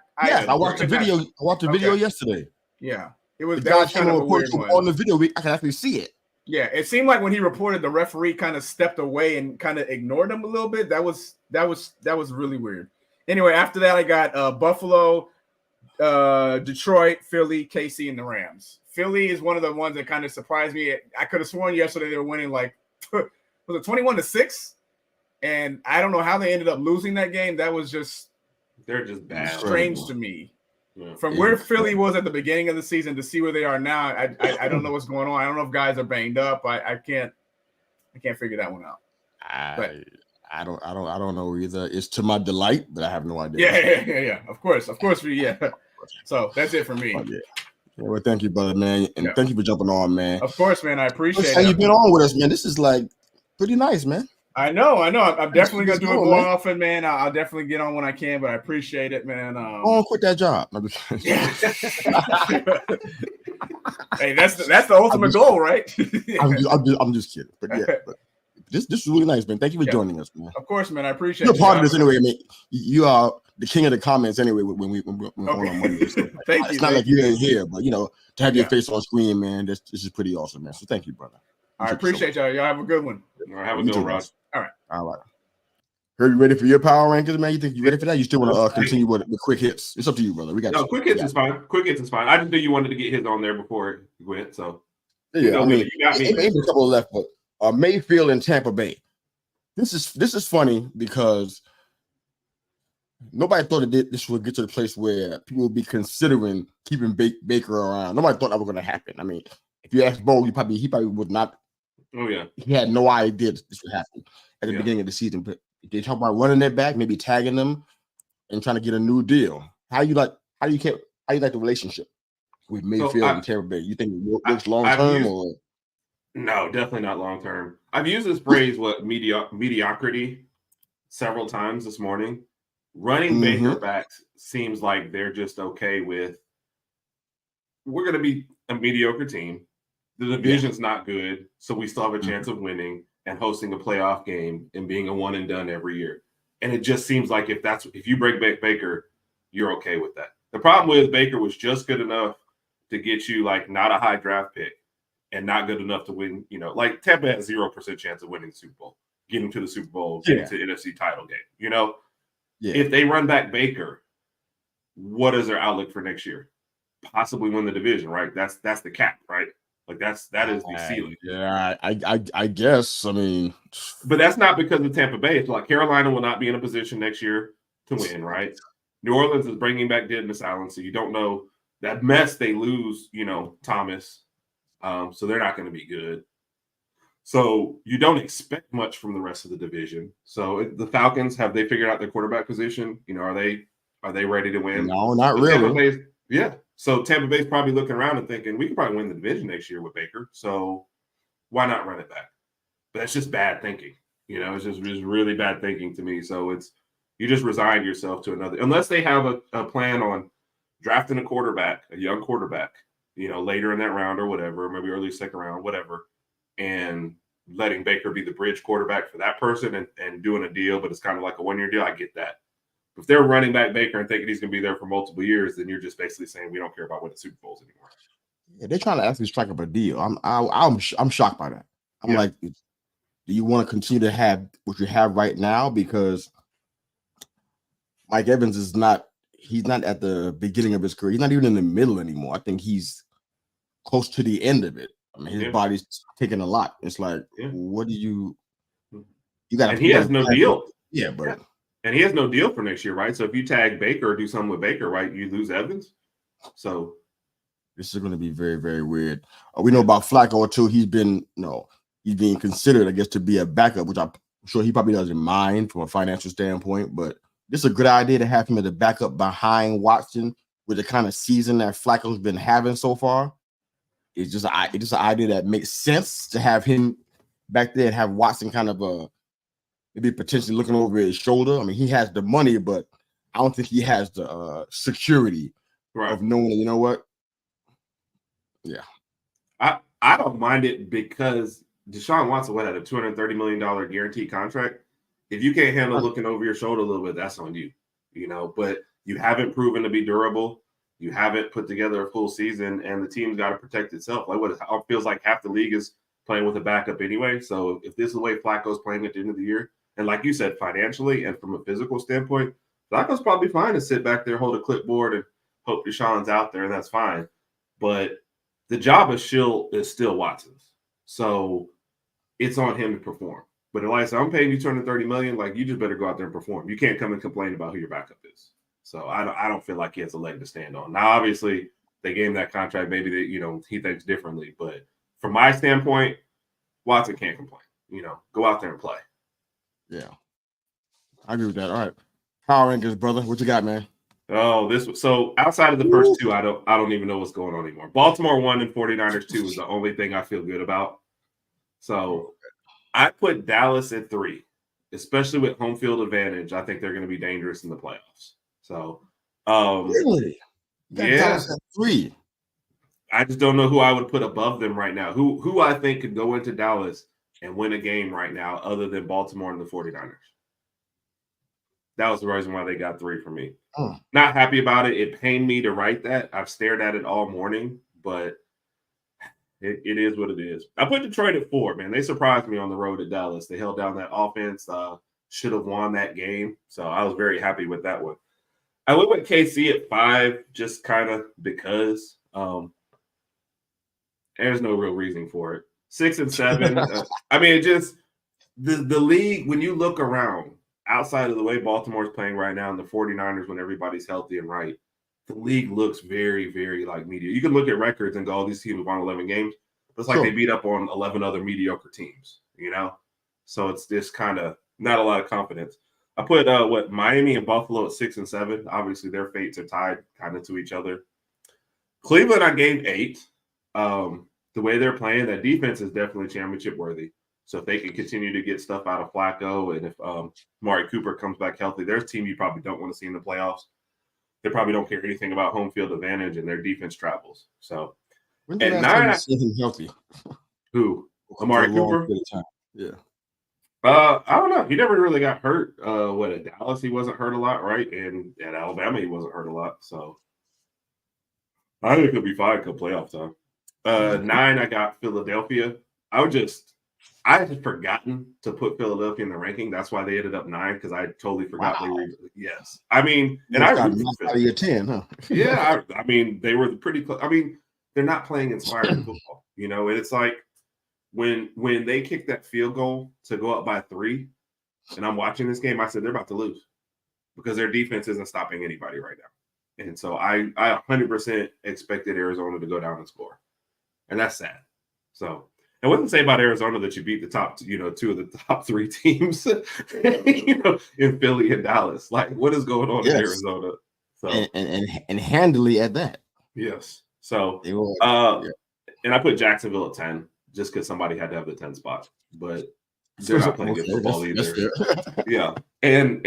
watched the video. I watched the video yesterday. Yeah, it was. That was kind of a weird one. On the video, I can actually see it. Yeah, it seemed like when he reported, the referee kind of stepped away and kind of ignored him a little bit. That was really weird. Anyway, after that, I got Buffalo, Detroit, Philly, KC, and the Rams. Philly is one of the ones that kind of surprised me. I could have sworn yesterday they were winning like was it 21-6, and I don't know how they ended up losing that game. That was they're just bad. Strange to me. Yeah. From where Philly was at the beginning of the season to see where they are now, I don't know what's going on. I don't know if guys are banged up. I can't figure that one out. I don't know either. It's to my delight, but I have no idea. Yeah. Of course. So that's it for me. Well, thank you, brother, man, and thank you for jumping on, man. Of course, man. I appreciate it. How you been on with us, man? This is like pretty nice, man. I know. I'm definitely gonna do it more often, man. I'll definitely get on when I can, but I appreciate it, man. Quit that job. Hey, that's the ultimate goal, right? I'm just kidding, but this is really nice, man. Thank you for joining us, man. Of course, man. I appreciate you're part of this anyway. I mean, you are the king of the comments anyway when we're on Monday. So, thank you. It's not like you ain't here, but to have your face on screen, man, this is pretty awesome, man. So thank you, brother. I appreciate y'all. Y'all have a good one. All right, have a good one, Ross. All right. Heard you ready for your power rankings, man? You think you ready for that? You still want to continue with quick hits? It's up to you, brother. We got quick hits is fine. Quick hits is fine. I just knew you wanted to get his on there before you went, so yeah. I mean, you got me. Maybe a couple left, but Mayfield and Tampa Bay. This is funny because nobody thought this would get to the place where people would be considering keeping Baker around. Nobody thought that was going to happen. I mean, if you ask Bo, he probably would not. Oh yeah, he had no idea this would happen at the beginning of the season. But they talk about running it back, maybe tagging them, and trying to get a new deal. How you like the relationship with Mayfield and Tampa Bay? You think it works long term or? No, definitely not long term. I've used this phrase, mediocrity, several times this morning. Running Baker back seems like they're just okay with. We're going to be a mediocre team. The division's not good, so we still have a chance of winning and hosting a playoff game and being a one and done every year. And it just seems like if you break back Baker, you're okay with that. The problem with Baker was just good enough to get you like not a high draft pick and not good enough to win. Like Tampa has 0% chance of winning the Super Bowl, getting to the Super Bowl, getting to the NFC title game. If they run back Baker, what is their outlook for next year? Possibly win the division, right? That's the cap, right? Like that is the ceiling. Yeah, I guess. I mean, but that's not because of Tampa Bay. It's like Carolina will not be in a position next year to win, right? New Orleans is bringing back Dennis Allen, so you don't know that mess. They lose, Thomas, so they're not going to be good. So you don't expect much from the rest of the division. So the Falcons, have they figured out their quarterback position? Are they ready to win? No, not So really. So Tampa Bay's probably looking around and thinking we could probably win the division next year with Baker. So why not run it back? But that's just bad thinking. It's just really bad thinking to me. So you just resign yourself to another, unless they have a plan on drafting a young quarterback, later in that round or whatever, maybe early second round, whatever, and letting Baker be the bridge quarterback for that person and doing a deal, but it's kind of like a one-year deal. I get that. If they're running back Baker and thinking he's going to be there for multiple years, then you're just basically saying we don't care about winning Super Bowls anymore. Yeah, they're trying to actually strike up a deal. I'm shocked by that. I'm like, do you want to continue to have what you have right now? Because Mike Evans he's not at the beginning of his career. He's not even in the middle anymore. I think he's close to the end of it. I mean, his body's taking a lot. It's like, what do you got? And he has no deal. Yeah, but and he has no deal for next year, right? So if you tag Baker or do something with Baker, right, you lose Evans. So this is going to be very, very weird. We know about Flacco too. He's being considered, I guess, to be a backup, which I'm sure he probably doesn't mind from a financial standpoint. But this is a good idea to have him as a backup behind Watson with the kind of season that Flacco's been having so far. It's just an idea that makes sense to have him back there and have Watson kind of maybe potentially looking over his shoulder. I mean, he has the money, but I don't think he has the security of knowing, you know what? Yeah. I don't mind it because Deshaun Watson had a $230 million guaranteed contract. If you can't handle looking over your shoulder a little bit, that's on you, but you haven't proven to be durable. You haven't put together a full season, and the team's got to protect itself. Like it feels like half the league is playing with a backup anyway. So if this is the way Flacco's playing at the end of the year, and like you said, financially and from a physical standpoint, Flacco's probably fine to sit back there, hold a clipboard, and hope Deshaun's out there, and that's fine. But the job is still Watson's. So it's on him to perform. But like I said, I'm paying you $230 million. Like, you just better go out there and perform. You can't come and complain about who your backup is. So I don't feel like he has a leg to stand on. Now, obviously, they gave him that contract. Maybe he thinks differently. But from my standpoint, Watson can't complain. Go out there and play. Yeah, I agree with that. All right, power rankings, brother. What you got, man? Oh, so outside of the first two, I don't even know what's going on anymore. Baltimore 1 and 49ers 2 is the only thing I feel good about. So I put Dallas at 3, especially with home field advantage. I think they're going to be dangerous in the playoffs. So, really, Dallas at 3. I just don't know who I would put above them right now. Who I think could go into Dallas and win a game right now, other than Baltimore and the 49ers. That was the reason why they got 3 for me. Not happy about it. It pained me to write that. I've stared at it all morning, but it is what it is. I put Detroit at 4, man. They surprised me on the road at Dallas. They held down that offense. Should have won that game. So I was very happy with that one. I went with KC at 5 just kind of because there's no real reason for it. 6 and 7. It just the league, when you look around, outside of the way Baltimore's playing right now and the 49ers when everybody's healthy and right, the league looks very, very like media. You can look at records and go, all these teams have won 11 games. But it's like they beat up on 11 other mediocre teams, So it's just kind of not a lot of confidence. I put Miami and Buffalo at 6 and 7. Obviously, their fates are tied kind of to each other. Cleveland, I gave 8. The way they're playing, that defense is definitely championship worthy. So if they can continue to get stuff out of Flacco, and if Amari Cooper comes back healthy, there's a team you probably don't want to see in the playoffs. They probably don't care anything about home field advantage, and their defense travels. So at 9, see him healthy. Who? Amari Cooper? Yeah. I don't know. He never really got hurt. At Dallas, he wasn't hurt a lot, right? And at Alabama, he wasn't hurt a lot. So I think he'll be fine come playoff time. 9, I got Philadelphia. I had forgotten to put Philadelphia in the ranking. That's why they ended up 9, because I totally forgot they were. Yes, I mean, and I got 9 out of your 10, huh? Yeah, I mean, they were pretty close. I mean, they're not playing inspiring football, and it's like when they kick that field goal to go up by 3, and I'm watching this game, I said they're about to lose because their defense isn't stopping anybody right now. And so I 100% expected Arizona to go down and score. And that's sad. So, and what to say about Arizona that you beat the top, two of the top 3 teams, in Philly and Dallas. Like, what is going on in Arizona? So and handily at that. Yes. So, and I put Jacksonville at 10 just because somebody had to have the 10 spot, but they're not playing good football either. Yeah, and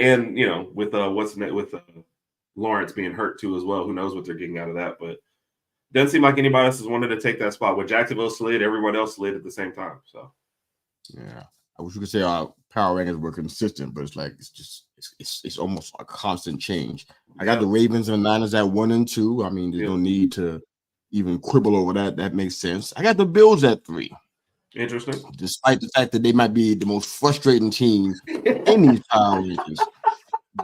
with Lawrence being hurt too as well, who knows what they're getting out of that? But doesn't seem like anybody else has wanted to take that spot. When Jacksonville slid, everyone else slid at the same time. So, yeah, I wish we could say our power rankings were consistent, but it's like it's almost a constant change. I got the Ravens and the Niners at 1 and 2. I mean, there's no need to even quibble over that. That makes sense. I got the Bills at 3. Interesting. Despite the fact that they might be the most frustrating team in these power rankings,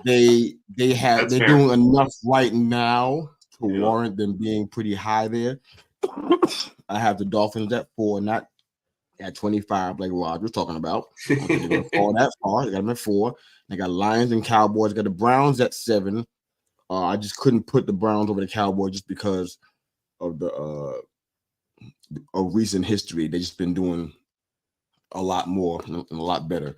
they're doing enough right now to warrant them being pretty high there. I have the Dolphins at 4, not at 25 like Rod was talking about. They're going to fall that far. They got them at 4. They got Lions and Cowboys. Got the Browns at 7. I just couldn't put the Browns over the Cowboys just because of the recent history. They just been doing a lot more and a lot better.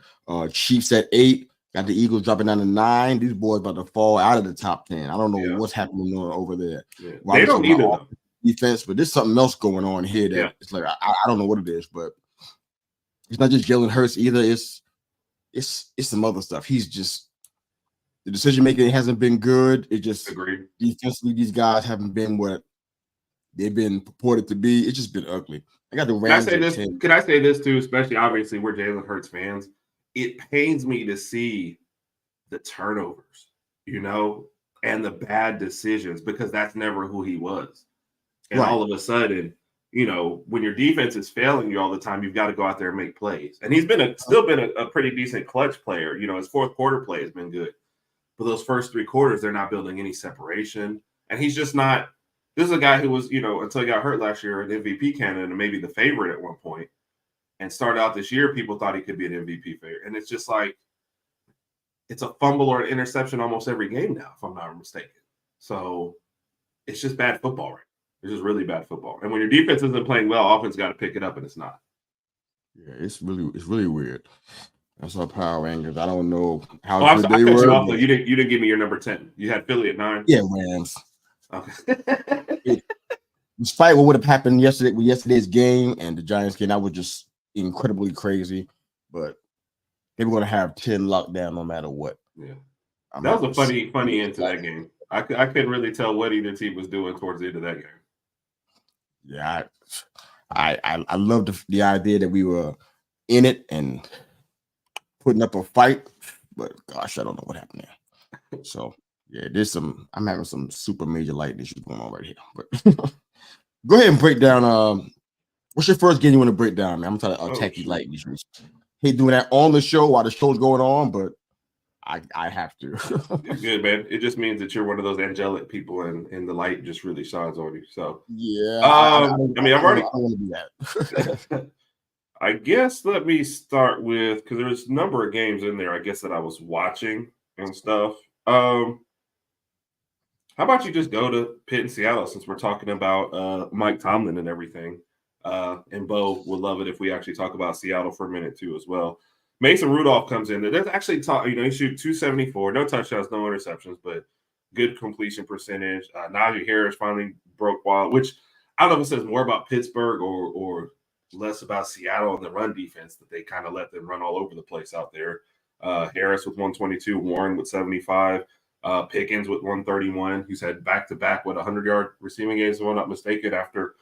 Chiefs at 8. Got the Eagles dropping down to 9. These boys about to fall out of the top 10. I don't know what's happening over there. Yeah. They don't either defense, but there's something else going on here that it's like I don't know what it is, but it's not just Jalen Hurts either. It's some other stuff. He's just the decision making hasn't been good. It just defensively these guys haven't been what they've been purported to be. It's just been ugly. I got the Rams. Can I say this too? Especially obviously we're Jalen Hurts fans. It pains me to see the turnovers, and the bad decisions because that's never who he was. And all of a sudden, when your defense is failing you all the time, you've got to go out there and make plays. And he's still been a pretty decent clutch player. His fourth quarter play has been good. But those first 3 quarters, they're not building any separation. And he's just not – this is a guy who was, until he got hurt last year, an MVP candidate and maybe the favorite at one point. And started out this year, people thought he could be an MVP favorite. And it's just like it's a fumble or an interception almost every game now, if I'm not mistaken. So it's just bad football, right? It's just really bad football. And when your defense isn't playing well, offense got to pick it up, and it's not. Yeah, it's really weird. That's our power rankings. I don't know how good they were. You, off, though. You didn't give me your number 10. You had Philly at 9. Yeah, Rams. Okay. Despite what would have happened yesterday's game and the Giants game, that was just incredibly crazy. But they were going to have 10 lockdown no matter what. Yeah, that was a funny end to that game. I couldn't really tell what either team was doing towards the end of that game. Yeah, I loved the idea that we were in it and putting up a fight, but gosh, I don't know what happened there. So yeah, I'm having some super major light issues going on right here. But go ahead and break down. What's your first game you want to break down, man? I'm trying to attack these light issues. Hate doing that on the show while the show's going on, but I have to. You're good, man. It just means that you're one of those angelic people, and the light just really shines on you. So yeah, I mean, I've already. I don't want to do that. I guess let me start with because there's a number of games in there. I guess that I was watching and stuff. How about you just go to Pitt and Seattle since we're talking about Mike Tomlin and everything. And Bo would love it if we actually talk about Seattle for a minute too as well. Mason Rudolph comes in. There's actually he shoot 274, no touchdowns, no interceptions, but good completion percentage. Najee Harris finally broke wild, which I don't know if it says more about Pittsburgh or less about Seattle and the run defense that they kind of let them run all over the place out there. Harris with 122, Warren with 75, Pickens with 131, who's had back-to-back 100-yard receiving games, if I'm not mistaken, after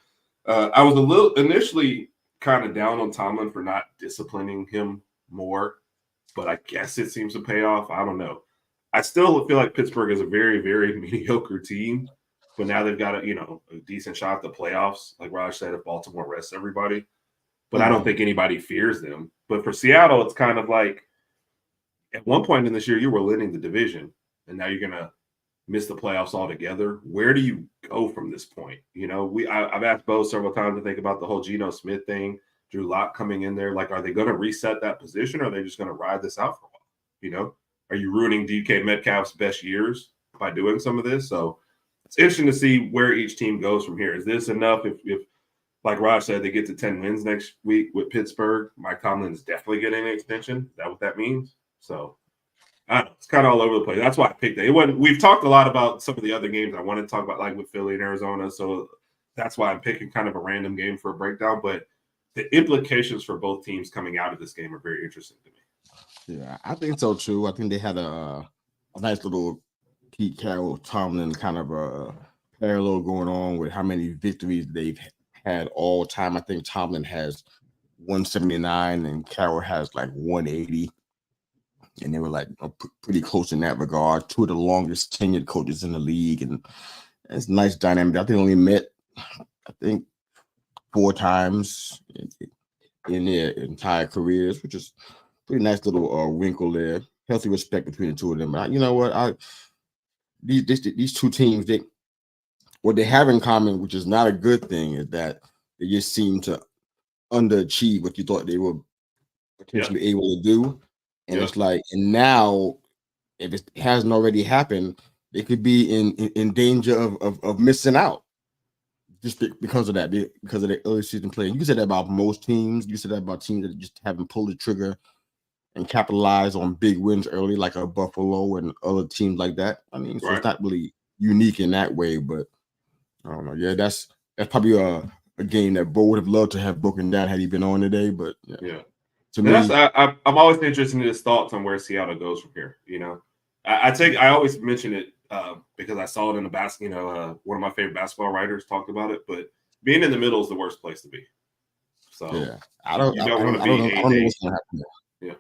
I was a little initially kind of down on Tomlin for not disciplining him more, but I guess it seems to pay off. I don't know. I still feel like Pittsburgh is a very, very mediocre team, but now they've got a decent shot at the playoffs. Like Raj said, if Baltimore rests everybody, but I don't think anybody fears them. But for Seattle, it's kind of like at one point in this year, you were leading the division, and now you're going to miss the playoffs altogether. Where do you go from this point? I've asked Bo several times to think about the whole Geno Smith thing, Drew Lock coming in there. Like, are they going to reset that position, or are they just going to ride this out for a while? are you ruining DK Metcalf's best years by doing some of this? So it's interesting to see where each team goes from here. Is this enough? If like Raj said, they get to 10 wins next week with Pittsburgh, Mike Tomlin is definitely getting an extension. Is that what that means? So I don't know. It's kind of all over the place. That's why I picked it. We've talked a lot about some of the other games I want to talk about, like with Philly and Arizona. So that's why I'm picking kind of a random game for a breakdown. But the implications for both teams coming out of this game are very interesting to me. Yeah, I think so too. I think they had a nice little Pete Carroll Tomlin kind of a parallel going on with how many victories they've had all time. I think Tomlin has 179 and Carroll has like 180. And they were like pretty close in that regard. Two of the longest tenured coaches in the league. And it's a nice dynamic. I think they only met, 4 times in their entire careers, which is pretty nice little wrinkle there. Healthy respect between the two of them. But you know what? These two teams, what they have in common, which is not a good thing, is that they just seem to underachieve what you thought they were potentially able to do. And it's like, and now, if it hasn't already happened, they could be in danger of missing out just because of that, because of the early season play. You said that about most teams. You said that about teams that just haven't pulled the trigger and capitalize on big wins early, like a Buffalo and other teams like that. I mean, so it's not really unique in that way, but I don't know. Yeah, that's probably a game that Bo would have loved to have broken down had he been on today, but yeah. To me, I'm always interested in his thoughts on where Seattle goes from here. You know, I always mention it because I saw it in the one of my favorite basketball writers talked about it. But being in the middle is the worst place to be. So yeah, I don't know what's going to happen there.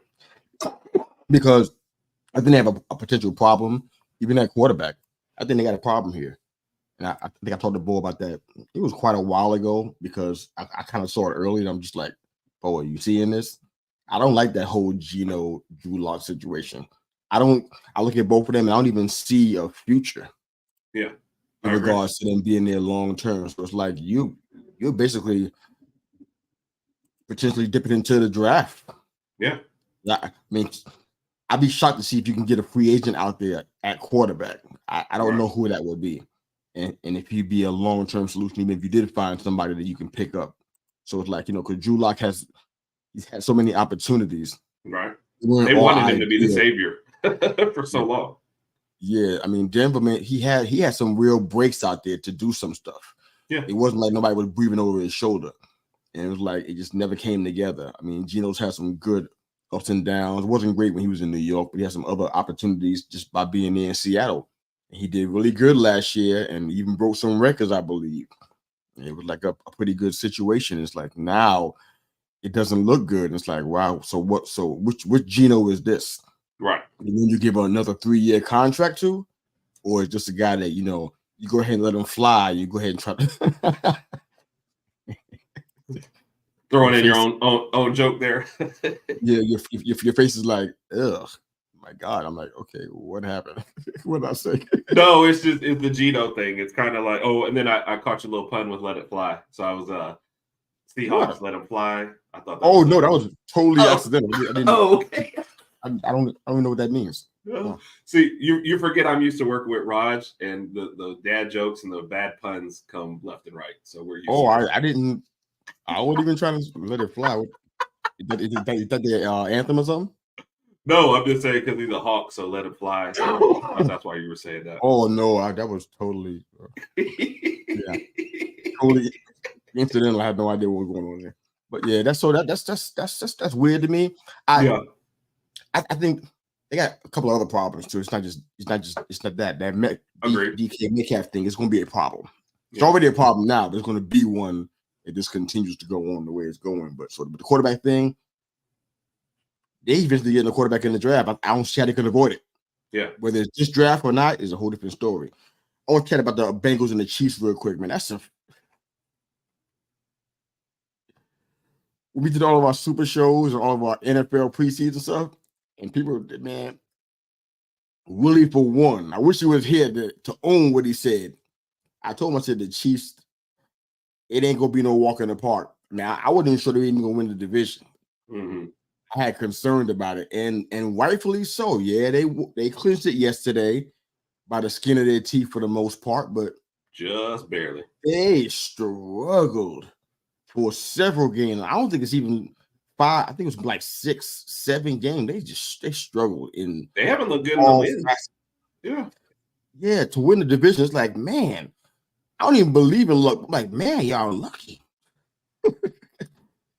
Yeah, because I think they have a potential problem. Even at quarterback, I think they got a problem here. And I think I talked to Bo about that. It was quite a while ago because I kind of saw it early. And I'm just like, Bo, are you seeing this? I don't like that whole Geno Drew Lock situation. I look at both of them and I don't even see a future. Yeah. In regards to them being there long term. So it's like you're basically potentially dipping into the draft. Yeah. I mean, I'd be shocked to see if you can get a free agent out there at quarterback. I don't know who that would be. And if he'd be a long-term solution, even if you did find somebody that you can pick up. So it's like, because Drew Lock he's had so many opportunities. Right. They wanted him to be the savior for so long. Yeah, I mean, Denver, man, he had some real breaks out there to do some stuff. Yeah. It wasn't like nobody was breathing over his shoulder. And it was like it just never came together. I mean, Geno's had some good ups and downs. It wasn't great when he was in New York, but he had some other opportunities just by being there in Seattle. And he did really good last year and even broke some records, I believe. And it was like a pretty good situation. It's like now it doesn't look good. And it's like, wow, so what? So which Geno is this? Right. And then you give him another 3-year contract to, or it's just a guy that, you go ahead and let him fly. You go ahead and try to throwing in your own joke there. Yeah, your face is like, ugh, my God. I'm like, okay, what happened? What did I say? No, it's the Geno thing. It's kind of like, and then I caught your little pun with "Let It Fly." So I was Seahawks, "Let Him Fly." I thought. That was totally accidental. I didn't, okay. I don't know what that means. See, you forget I'm used to working with Raj, and the dad jokes and the bad puns come left and right. So we're used. I didn't. I wasn't even trying to let it fly. Is that the anthem or something? No, I'm just saying because he's a hawk, so let it fly. So that's why you were saying that. Oh no, that was totally, totally incidental. I had no idea what was going on there. But yeah, that's weird to me. I think they got a couple of other problems too. It's not that DK Metcalf thing. It's going to be a problem. It's already a problem now, but it's going to be one if this continues to go on the way it's going. But the quarterback thing, they eventually getting a quarterback in the draft. I don't see how they can avoid it. Yeah. Whether it's this draft or not is a whole different story. I want to chat about the Bengals and the Chiefs real quick, man. We did all of our super shows and all of our NFL preseason stuff, and people, man, Willie for one. I wish he was here to own what he said. I told him, I said, the Chiefs, it ain't gonna be no walk in the park. Now, I wasn't even sure they were even gonna win the division. Mm-hmm. I had concerns about it, and rightfully so. Yeah, they clinched it yesterday by the skin of their teeth for the most part, but just barely. They struggled for several games. I don't think it's even 5. I think it was like 6, 7 games. They struggled in. They haven't looked good in the wins. Yeah. To win the division, it's like, man, I don't even believe in luck. I'm like, man, y'all lucky.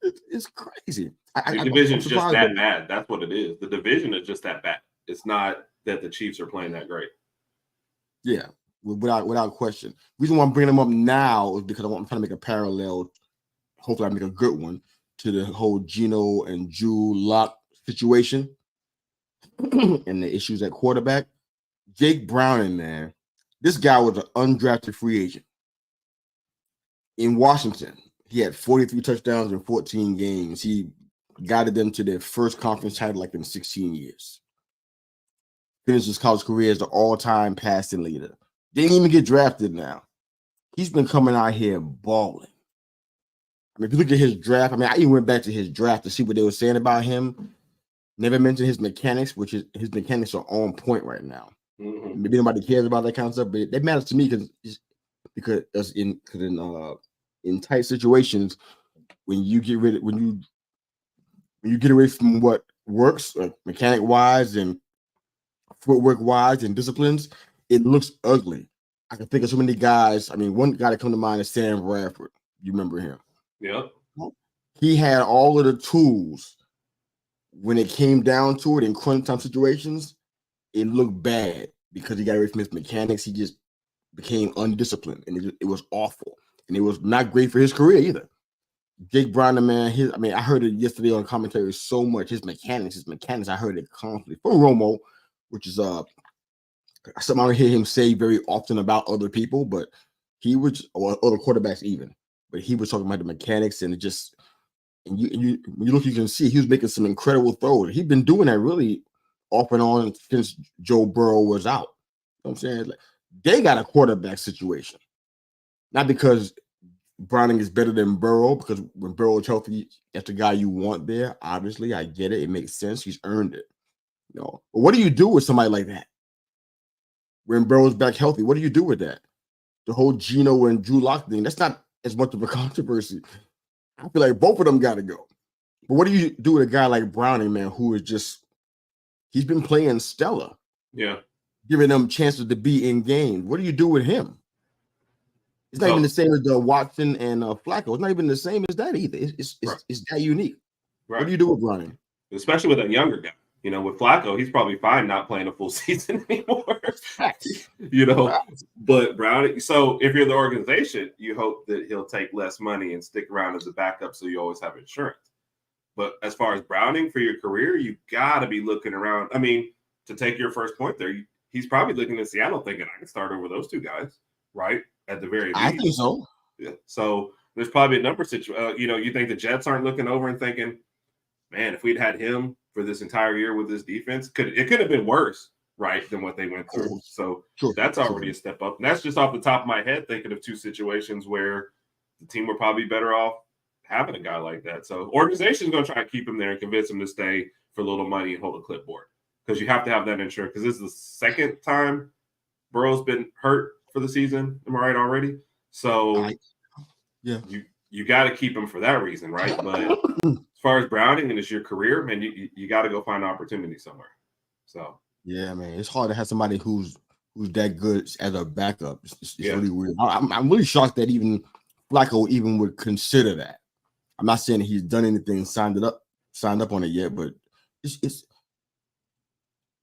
It's crazy. The division's just that bad. That's what it is. The division is just that bad. It's not that the Chiefs are playing that great. Yeah, without question. The reason why I'm bringing them up now is because I'm trying to make a parallel. Hopefully, I make a good one to the whole Geno and Drew Lock situation and the issues at quarterback. Jake Browning, man, this guy was an undrafted free agent in Washington. He had 43 touchdowns in 14 games. He guided them to their first conference title like in 16 years. Finished his college career as the all-time passing leader. Didn't even get drafted now. He's been coming out here balling. I mean, if you look at his draft, I even went back to his draft to see what they were saying about him. Never mentioned his mechanics, which is his mechanics are on point right now. Mm-hmm. Maybe nobody cares about that kind of stuff, but that matters to me because in tight situations, when you get away from what works, mechanic wise and footwork wise and disciplines, it looks ugly. I can think of so many guys. I mean, one guy that come to mind is Sam Bradford. You remember him? Yep. He had all of the tools. When it came down to it in crunch time situations, it looked bad because he got away from his mechanics. He just became undisciplined, and it was awful. And it was not great for his career either. Jake Browning, man, I heard it yesterday on commentary so much. His mechanics. I heard it constantly from Romo, which is something I don't hear him say very often about other people, but he was, or other quarterbacks even, but he was talking about the mechanics and it just, and you look, you can see he was making some incredible throws. He's been doing that really off and on since Joe Burrow was out. You know what I'm saying? Like, they got a quarterback situation. Not because Browning is better than Burrow, because when Burrow is healthy, that's the guy you want there. Obviously, I get it. It makes sense. He's earned it. You know, but what do you do with somebody like that? When Burrow's back healthy, what do you do with that? The whole Geno and Drew Lock thing, that's not as much of a controversy. I feel like both of them got to go. But what do you do with a guy like Browning, man, who is just, he's been playing stellar. Yeah. Giving them chances to be in games. What do you do with him? It's not even the same as Watson and Flacco. It's not even the same as that either. It's that unique. Right. What do you do with Browning? Especially with a younger guy. You know, with Flacco, he's probably fine not playing a full season anymore. You know, but Browning. So if you're the organization, you hope that he'll take less money and stick around as a backup so you always have insurance. But as far as Browning for your career, you got to be looking around. I mean, to take your first point there, he's probably looking at Seattle thinking, I can start over those two guys, right? At the very least. I think so. Yeah. So there's probably a number of situations. You think the Jets aren't looking over and thinking, man, if we'd had him for this entire year with this defense, it could have been worse, right, than what they went through. So that's already a step up. And that's just off the top of my head, thinking of two situations where the team were probably better off having a guy like that. So organization's going to try to keep him there and convince him to stay for a little money and hold a clipboard, because you have to have that insurance, because this is the second time Burrow's been hurt for the season. Am I right already? So yeah, you got to keep him for that reason, right? But as far as Browning and it's your career, man, you got to go find an opportunity somewhere. So yeah, man, it's hard to have somebody who's that good as a backup. It's really weird. I'm really shocked that even Flacco even would consider that. I'm not saying that he's done anything, signed up on it yet, but it's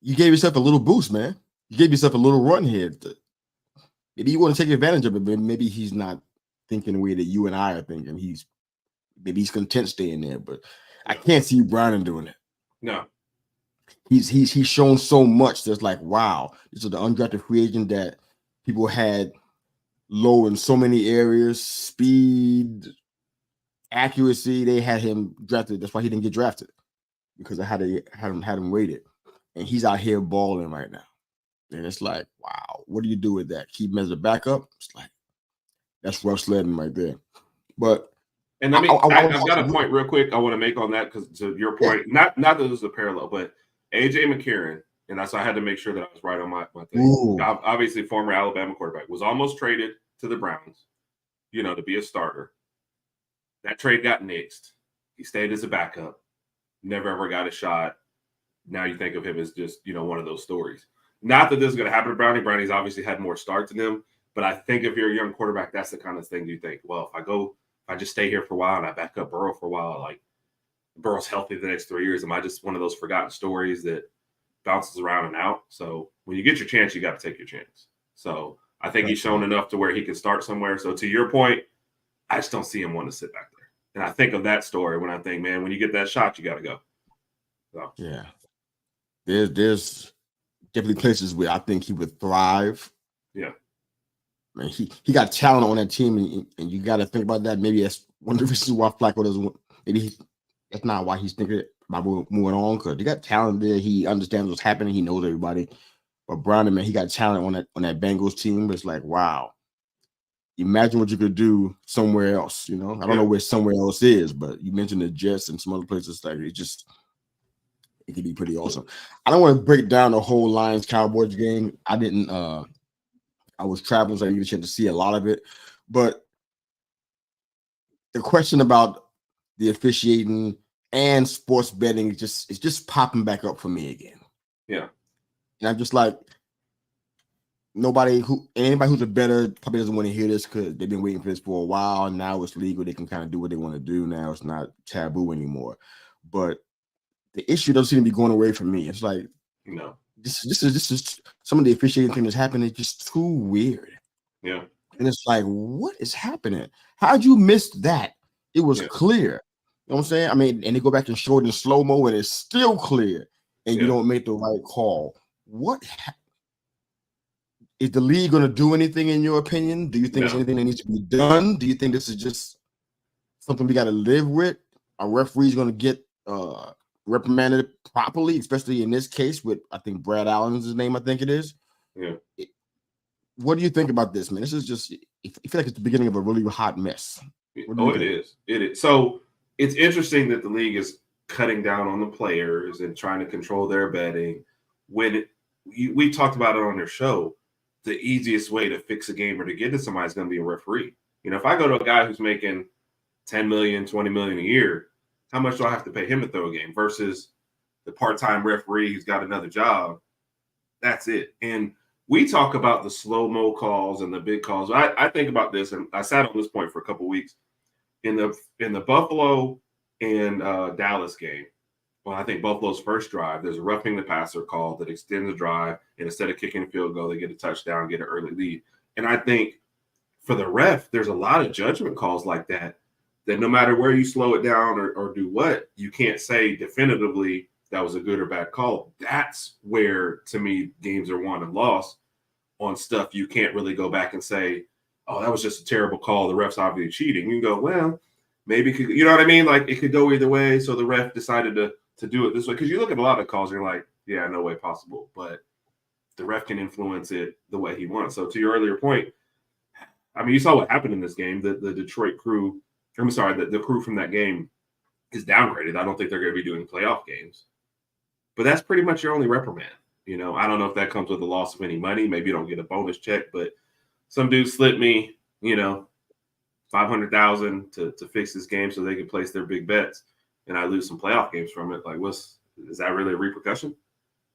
you gave yourself a little boost, man. You gave yourself a little run here. Maybe you want to take advantage of it, but maybe he's not thinking the way that you and I are thinking. Maybe he's content staying there, but I can't see Browning doing it. No. He's shown so much that's like, wow, this is the undrafted free agent that people had low in so many areas, speed, accuracy. They had him drafted. That's why he didn't get drafted, because I had him rated, and he's out here balling right now. And it's like, wow, what do you do with that? Keep him as a backup? It's like, that's rough sledding right there. But And I mean, I've got a point real quick I want to make on that because to your point, not that this is a parallel, but AJ McCarron, and that's why I had to make sure that I was right on my thing. Ooh. Obviously, former Alabama quarterback was almost traded to the Browns, to be a starter. That trade got nixed. He stayed as a backup, never ever got a shot. Now you think of him as just, one of those stories. Not that this is going to happen to Brownie. Brownie's obviously had more starts than him, but I think if you're a young quarterback, that's the kind of thing you think, well, if I just stay here for a while and I back up Burrow for a while, like Burrow's healthy the next 3 years, am I just one of those forgotten stories that bounces around and out? So when you get your chance, you got to take your chance. So I think he's shown enough to where he can start somewhere. So to your point, I just don't see him wanting to sit back there. And I think of that story when I think, man, when you get that shot, you got to go. So yeah, there's definitely places where I think he would thrive. Yeah. Man, he got talent on that team, and you got to think about that. Maybe that's one of the reasons why Flacco doesn't. Maybe that's not why he's thinking about moving on, because he got talent there. He understands what's happening. He knows everybody. But Brownie, man, he got talent on that Bengals team. It's like, wow. Imagine what you could do somewhere else. I don't know where somewhere else is, but you mentioned the Jets and some other places. Like it could be pretty awesome. I don't want to break down the whole Lions Cowboys game. I didn't. I was traveling, so I didn't get a chance to see a lot of it. But the question about the officiating and sports betting is just popping back up for me again. Yeah. And I'm just like, anybody who's a bettor probably doesn't want to hear this because they've been waiting for this for a while. Now it's legal. They can kind of do what they want to do now. It's not taboo anymore. But the issue doesn't seem to be going away from me. It's like, this is some of the officiating thing that's happening. It's just too weird. Yeah. And it's like, what is happening? How'd you miss that? It was clear. You know what I'm saying? I mean, and they go back and show it in slow-mo and it's still clear. And you don't make the right call. Is the league going to do anything in your opinion? Do you think there's anything that needs to be done? Do you think this is just something we got to live with? Are referees going to get reprimanded properly, especially in this case with, I think, Brad Allen's his name, I think it is. Yeah. What do you think about this, man? This is just, I feel like it's the beginning of a really hot mess. It is. It is. So it's interesting that the league is cutting down on the players and trying to control their betting. We talked about it on their show. The easiest way to fix a game or to get to somebody is going to be a referee. If I go to a guy who's making $10 million, $20 million a year, how much do I have to pay him to throw a game versus the part-time referee who's got another job? That's it. And we talk about the slow-mo calls and the big calls. I think about this, and I sat on this point for a couple of weeks. In the Buffalo and Dallas game, well, I think Buffalo's first drive, there's a roughing the passer call that extends the drive, and instead of kicking a field goal, they get a touchdown, get an early lead. And I think for the ref, there's a lot of judgment calls like that no matter where you slow it down or do what, you can't say definitively that was a good or bad call. That's where, to me, games are won and lost on stuff you can't really go back and say, oh, that was just a terrible call. The ref's obviously cheating. You can go, well, maybe, you know what I mean? Like, it could go either way. So the ref decided to do it this way. Because you look at a lot of calls, and you're like, yeah, no way possible. But the ref can influence it the way he wants. So to your earlier point, I mean, you saw what happened in this game. The Detroit crew, the crew from that game is downgraded. I don't think they're going to be doing playoff games. But that's pretty much your only reprimand. I don't know if that comes with the loss of any money. Maybe you don't get a bonus check, but some dude slipped me, $500,000 to fix this game so they can place their big bets, and I lose some playoff games from it. Like, is that really a repercussion?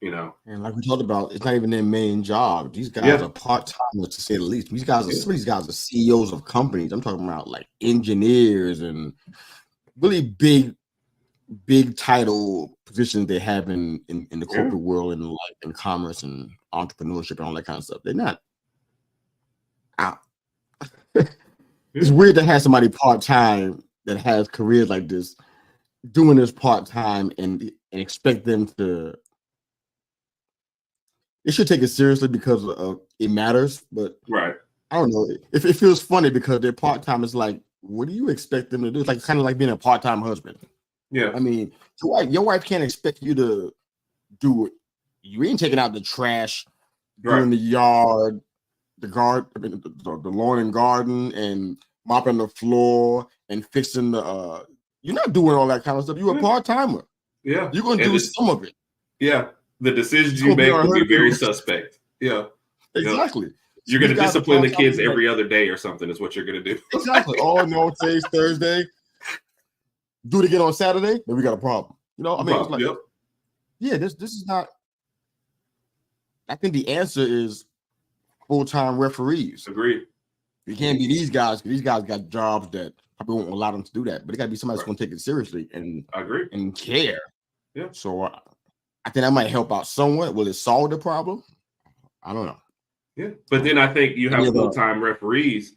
And like we talked about, it's not even their main job. These guys are part-timers, to say the least. Some of these guys are CEOs of companies. I'm talking about like engineers and really big title positions they have in the corporate world and like in commerce and entrepreneurship and all that kind of stuff. They're not out. It's weird to have somebody part-time that has careers like this doing this part-time and expect them to. It should take it seriously because it matters, but right. I don't know. If it feels funny because they're part-time, it's like, what do you expect them to do? It's like kind of like being a part-time husband. Yeah. I mean, your wife can't expect you to do it. You ain't taking out the trash, doing the yard, the lawn and garden, and mopping the floor and fixing the. You're not doing all that kind of stuff. You're a part timer. Yeah, you're gonna do some of it. Yeah, the decisions you make will be very suspect. Yeah, exactly. You're going to discipline the kids every other day or something. Is what you're going to do. Exactly. Oh no, today's Thursday. Do it again on Saturday. Then we got a problem. You know, I mean, it's like, yeah, this is not. I think the answer is full-time referees. Agreed. You can't be these guys. These guys got jobs that probably won't allow them to do that. But it got to be somebody that's going to take it seriously and I agree and care. Yeah. So I think that might help out somewhat. Will it solve the problem? I don't know. Yeah, but then I think you have full-time referees.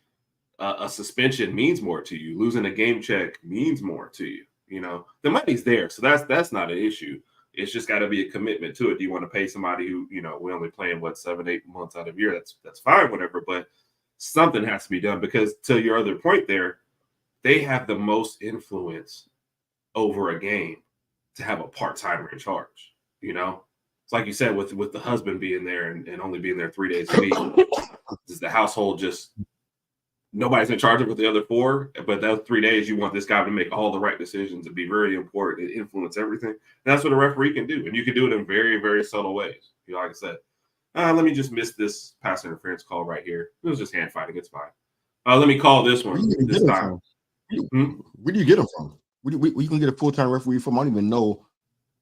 A suspension means more to you. Losing a game check means more to you. You know, the money's there, so that's not an issue. It's just got to be a commitment to it. Do you want to pay somebody who, you know, we're only playing 7-8 months out of year? That's fine, whatever. But something has to be done because, to your other point, there, they have the most influence over a game to have a part-timer in charge. You know, it's like you said with the husband being there and only being there 3 days a week. Does the household just nobody's in charge of with the other 4? But those 3 days, you want this guy to make all the right decisions and be very important and influence everything. And that's what a referee can do, and you can do it in very, very subtle ways. You know, like I said, let me just miss this pass interference call right here. It was just hand fighting. It's fine. Let me call this one this time. Where do you get them from? Where you can get a full-time referee from? I don't even know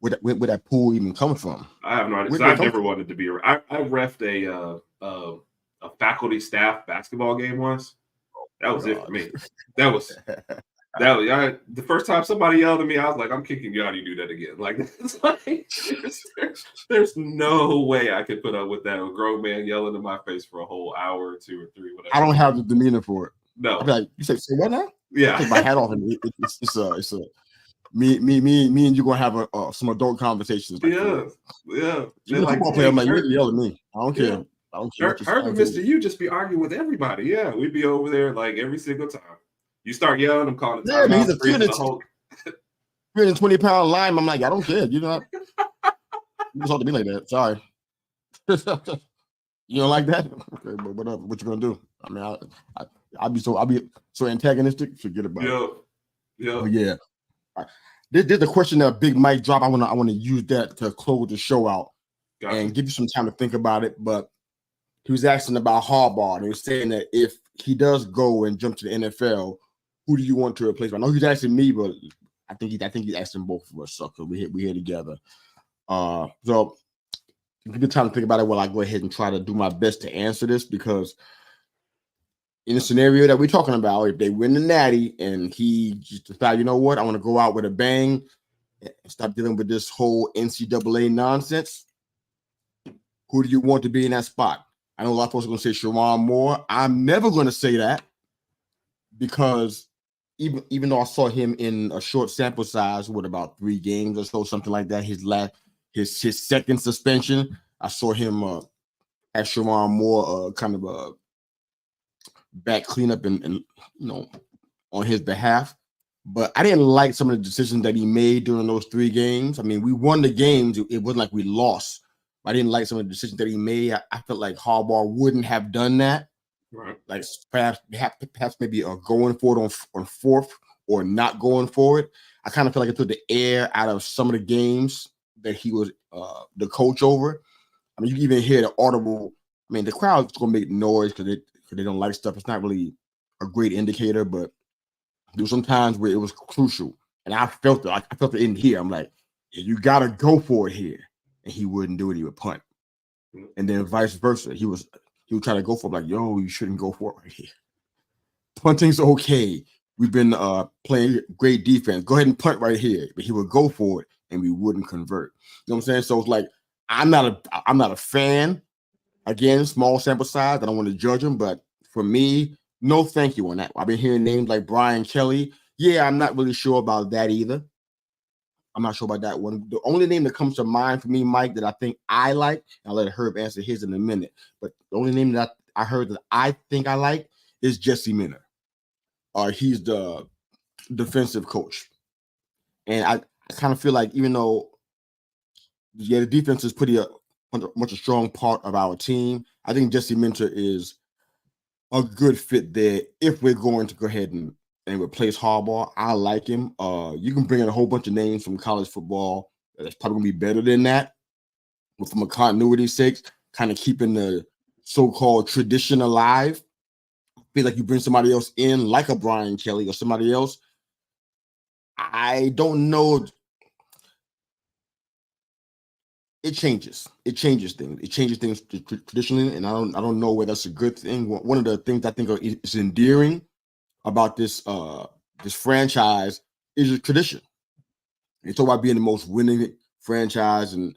where that pool even comes from. I have no idea. I've never wanted to be. I reffed a faculty staff basketball game once. That was it for me. That was the first time somebody yelled at me. I was like, "I'm kicking you out. You do that again." Like, it's like there's no way I could put up with that. A grown man yelling in my face for a whole hour or 2 or 3, whatever. I don't have the demeanor for it. No, I'd be like, you say what now? Yeah, take my hat off, and it's a me and you gonna have some adult conversations. Like, yeah. You're a football player. I'm like, you're yelling at me. I don't care. I don't care. Herb and Mr. You just be arguing with everybody. Yeah, we'd be over there like every single time. You start yelling, I'm calling the timeout. He's a 320-pound lineman. I'm like, I don't care. You know, you just talk to me like that. Sorry. You don't like that? Okay, but what you gonna do? I mean, I'll be so antagonistic. Forget about it. Yeah. There's a question that Big Mike dropped. I want to use that to close the show out and give you some time to think about it. But he was asking about Harbaugh, and he was saying that if he does go and jump to the NFL, who do you want to replace him? I know he's asking me, but I think he's asking both of us. So we here together. So give me time to think about it while I go ahead and try to do my best to answer this, because in the scenario that we're talking about, if they win the Natty and he just decide, you know what, I want to go out with a bang and stop dealing with this whole NCAA nonsense, who do you want to be in that spot? I know a lot of folks are going to say Sherrone Moore. I'm never going to say that, because even though I saw him in a short sample size, with about 3 games or so, something like that, his second suspension, I saw him at Sherrone Moore kind of a back cleanup and you know, on his behalf. But I didn't like some of the decisions that he made during those 3 games. I mean, we won the games. It wasn't like we lost. I didn't like some of the decisions that he made. I felt like Harbaugh wouldn't have done that. Right. Like perhaps maybe going for it on 4th or not going for it. I kind of feel like it took the air out of some of the games that he was the coach over. I mean, you even hear the audible. I mean, the crowd's going to make noise because they don't like stuff. It's not really a great indicator, but there were some times where it was crucial, and I felt it. I felt it in here. I'm like, yeah, you got to go for it here, and he wouldn't do it. He would punt, and then vice versa. He would try to go for it, like, yo, you shouldn't go for it right here. Punting's okay. We've been playing great defense. Go ahead and punt right here, but he would go for it, and we wouldn't convert. You know what I'm saying? So it's like I'm not a fan. Again, small sample size. I don't want to judge him, but for me, no thank you on that. I've been hearing names like Brian Kelly. Yeah, I'm not really sure about that either. I'm not sure about that one. The only name that comes to mind for me, Mike, that I think I like, and I'll let Herb answer his in a minute, but the only name that I heard that I think I like is Jesse Minter. He's the defensive coach. And I kind of feel like, even though, yeah, the defense is pretty much a strong part of our team, I think Jesse Minter is a good fit there if we're going to go ahead and replace Harbaugh. I like him. You can bring in a whole bunch of names from college football that's probably gonna be better than that, but from a continuity sake, kind of keeping the so-called tradition alive. I feel like you bring somebody else in, like a Brian Kelly or somebody else. I don't know. It changes things. It changes things traditionally, and I don't know whether that's a good thing. One of the things I think is endearing about this franchise is a tradition. It's all about being the most winning franchise and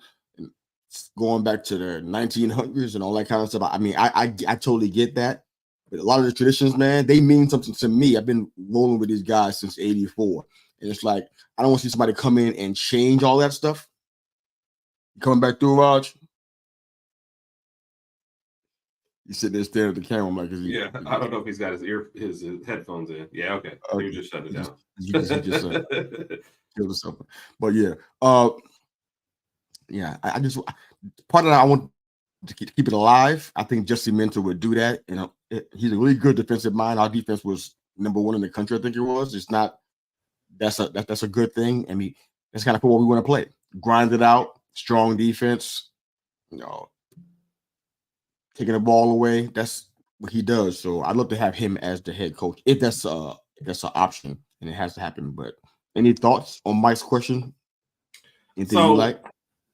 going back to the 1900s and all that kind of stuff. I mean, I totally get that, but a lot of the traditions, man, they mean something to me. I've been rolling with these guys since '84, and it's like I don't want to see somebody come in and change all that stuff. Coming back through, Raj? You sitting there staring at the camera. I'm like, yeah, I don't know if he's got his headphones in. Yeah, okay. You just shut it down. You just killed something. But yeah, yeah. I just part of that I want to keep it alive. I think Jesse Minter would do that. You know, he's a really good defensive mind. Our defense was #1 in the country. I think it was. It's not. That's a good thing. I mean, that's kind of what we want to play. Grind it out. Strong defense, you know, taking the ball away. That's what he does. So I'd love to have him as the head coach if that's an option, and it has to happen. But any thoughts on Mike's question? Anything you like?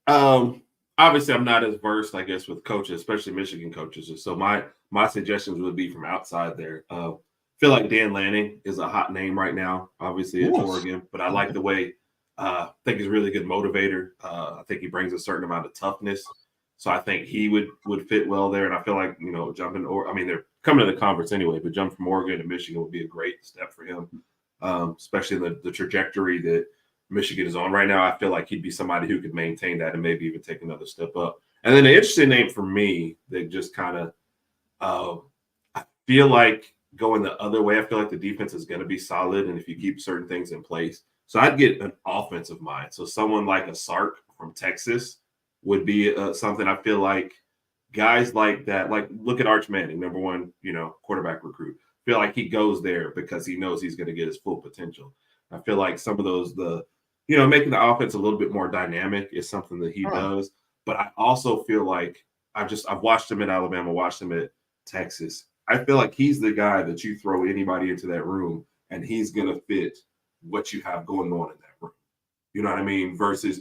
Obviously, I'm not as versed, I guess, with coaches, especially Michigan coaches. So my suggestions would be from outside there. Feel like Dan Lanning is a hot name right now, obviously at Oregon, but I like the way. I think he's a really good motivator. I think he brings a certain amount of toughness. So I think he would fit well there. And I feel like, you know, they're coming to the conference anyway, but jump from Oregon to Michigan would be a great step for him, especially in the trajectory that Michigan is on right now. I feel like he'd be somebody who could maintain that and maybe even take another step up. And then the interesting name for me that just kind of I feel like going the other way, I feel like the defense is going to be solid. And if you keep certain things in place, so I'd get an offensive mind. So someone like a Sark from Texas would be something. I feel like guys like that, like look at Arch Manning, #1, you know, quarterback recruit. I feel like he goes there because he knows he's going to get his full potential. I feel like some of those, making the offense a little bit more dynamic is something that he does. But I also feel like I've watched him at Alabama, watched him at Texas. I feel like he's the guy that you throw anybody into that room and he's going to fit what you have going on in that room. You know what I mean? Versus,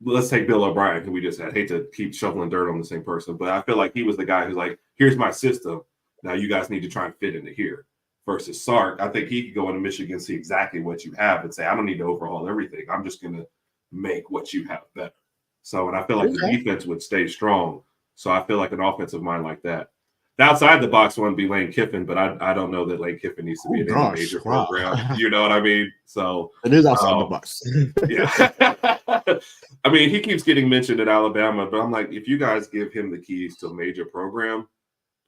let's take Bill O'Brien, who we just had. Hate to keep shoveling dirt on the same person, but I feel like he was the guy who's like, here's my system. Now you guys need to try and fit into here. Versus Sark, I think he could go into Michigan, see exactly what you have and say, I don't need to overhaul everything. I'm just going to make what you have better. So, and I feel like the defense would stay strong. So I feel like an offensive mind like that. The outside the box one would be Lane Kiffin, but I don't know that Lane Kiffin needs to be in any major program. You know what I mean? So it is outside the box. Yeah. I mean, he keeps getting mentioned at Alabama, but I'm like, if you guys give him the keys to a major program,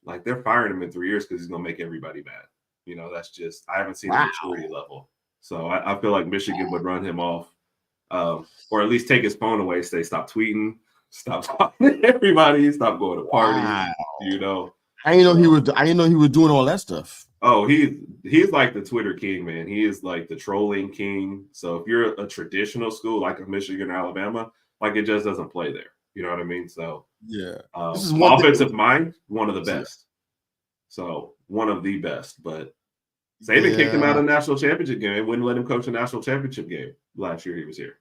like they're firing him in 3 years because he's gonna make everybody mad. You know, that's just I haven't seen the maturity level. So I feel like Michigan would run him off, or at least take his phone away, say stop tweeting, stop talking to everybody, stop going to parties, you know. I didn't know he was doing all that stuff. Oh, he's like the Twitter king, man. He is like the trolling king. So if you're a traditional school like a Michigan or Alabama, like it just doesn't play there. You know what I mean? So yeah, this is offensive mind, one of the best. So one of the best. But Saban kicked him out of the national championship game. Wouldn't let him coach a national championship game last year he was here.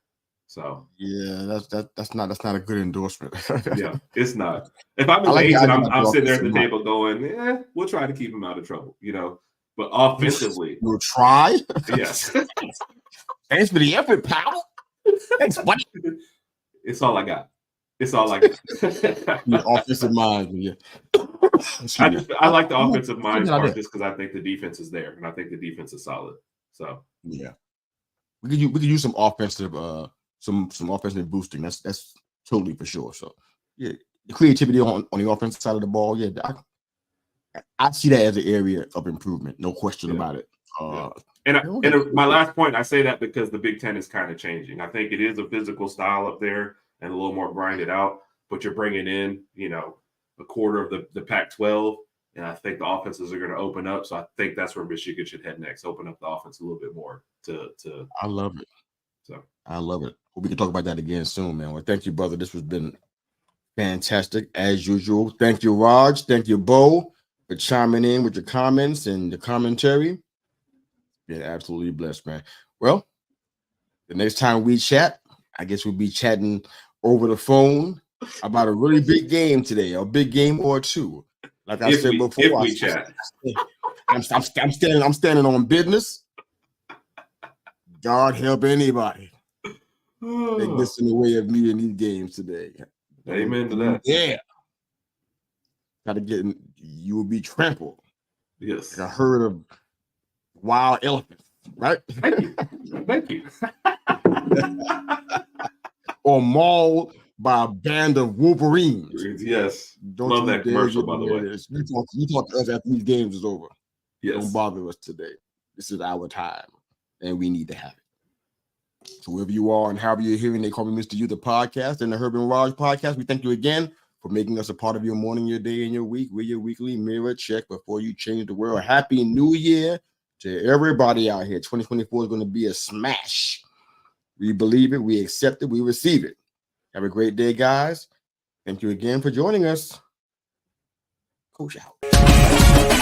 So yeah, that's not a good endorsement. Yeah, it's not. If I'm I'm sitting there at the table going, we'll try to keep him out of trouble, you know. But offensively, we'll try. Yes. Thanks for the effort, pal. Thanks, buddy. It's all I got. It's all I got. The offensive mind, yeah. I like the offensive mind part just because I think the defense is there and I think the defense is solid. So yeah, we could use some offensive some offensive boosting. That's totally for sure. So yeah, the creativity on the offensive side of the ball. Yeah, I see that as an area of improvement. No question about it. And my last point, I say that because the Big Ten is kind of changing. I think it is a physical style up there and a little more grinded out, but you're bringing in, you know, a quarter of the Pac-12 And I think the offenses are going to open up. So I think that's where Michigan should head next. Open up the offense a little bit more to I love it. So I love it. Well, we can talk about that again soon, man. Well, thank you, brother. This has been fantastic as usual. Thank you, Raj. Thank you, Bo, for chiming in with your comments and the commentary. Been absolutely blessed, man. Well, the next time we chat, I guess we'll be chatting over the phone about a really big game today, a big game or two. Like I said before, if we chat. I'm standing on business. God help anybody that gets in the way of me in these games today. Amen to that. Yeah. Gotta get in, you will be trampled. Yes. Like a herd of wild elephants, right? Thank you. Thank you. Or mauled by a band of Wolverines. Yes. Don't Love you that dare commercial, get by the near way. this. You talk to us after these games is over. Yes. Don't bother us today. This is our time, and we need to have it. So wherever you are and however you're hearing, They Call Me Mr. You, the podcast, and the Herb and Raj podcast, we thank you again for making us a part of your morning, your day, and your week. We're your weekly mirror check before you change the world. Happy New Year to everybody out here. 2024 is going to be a smash. We believe it, we accept it, we receive it. Have a great day, guys. Thank you again for joining us. Coach out.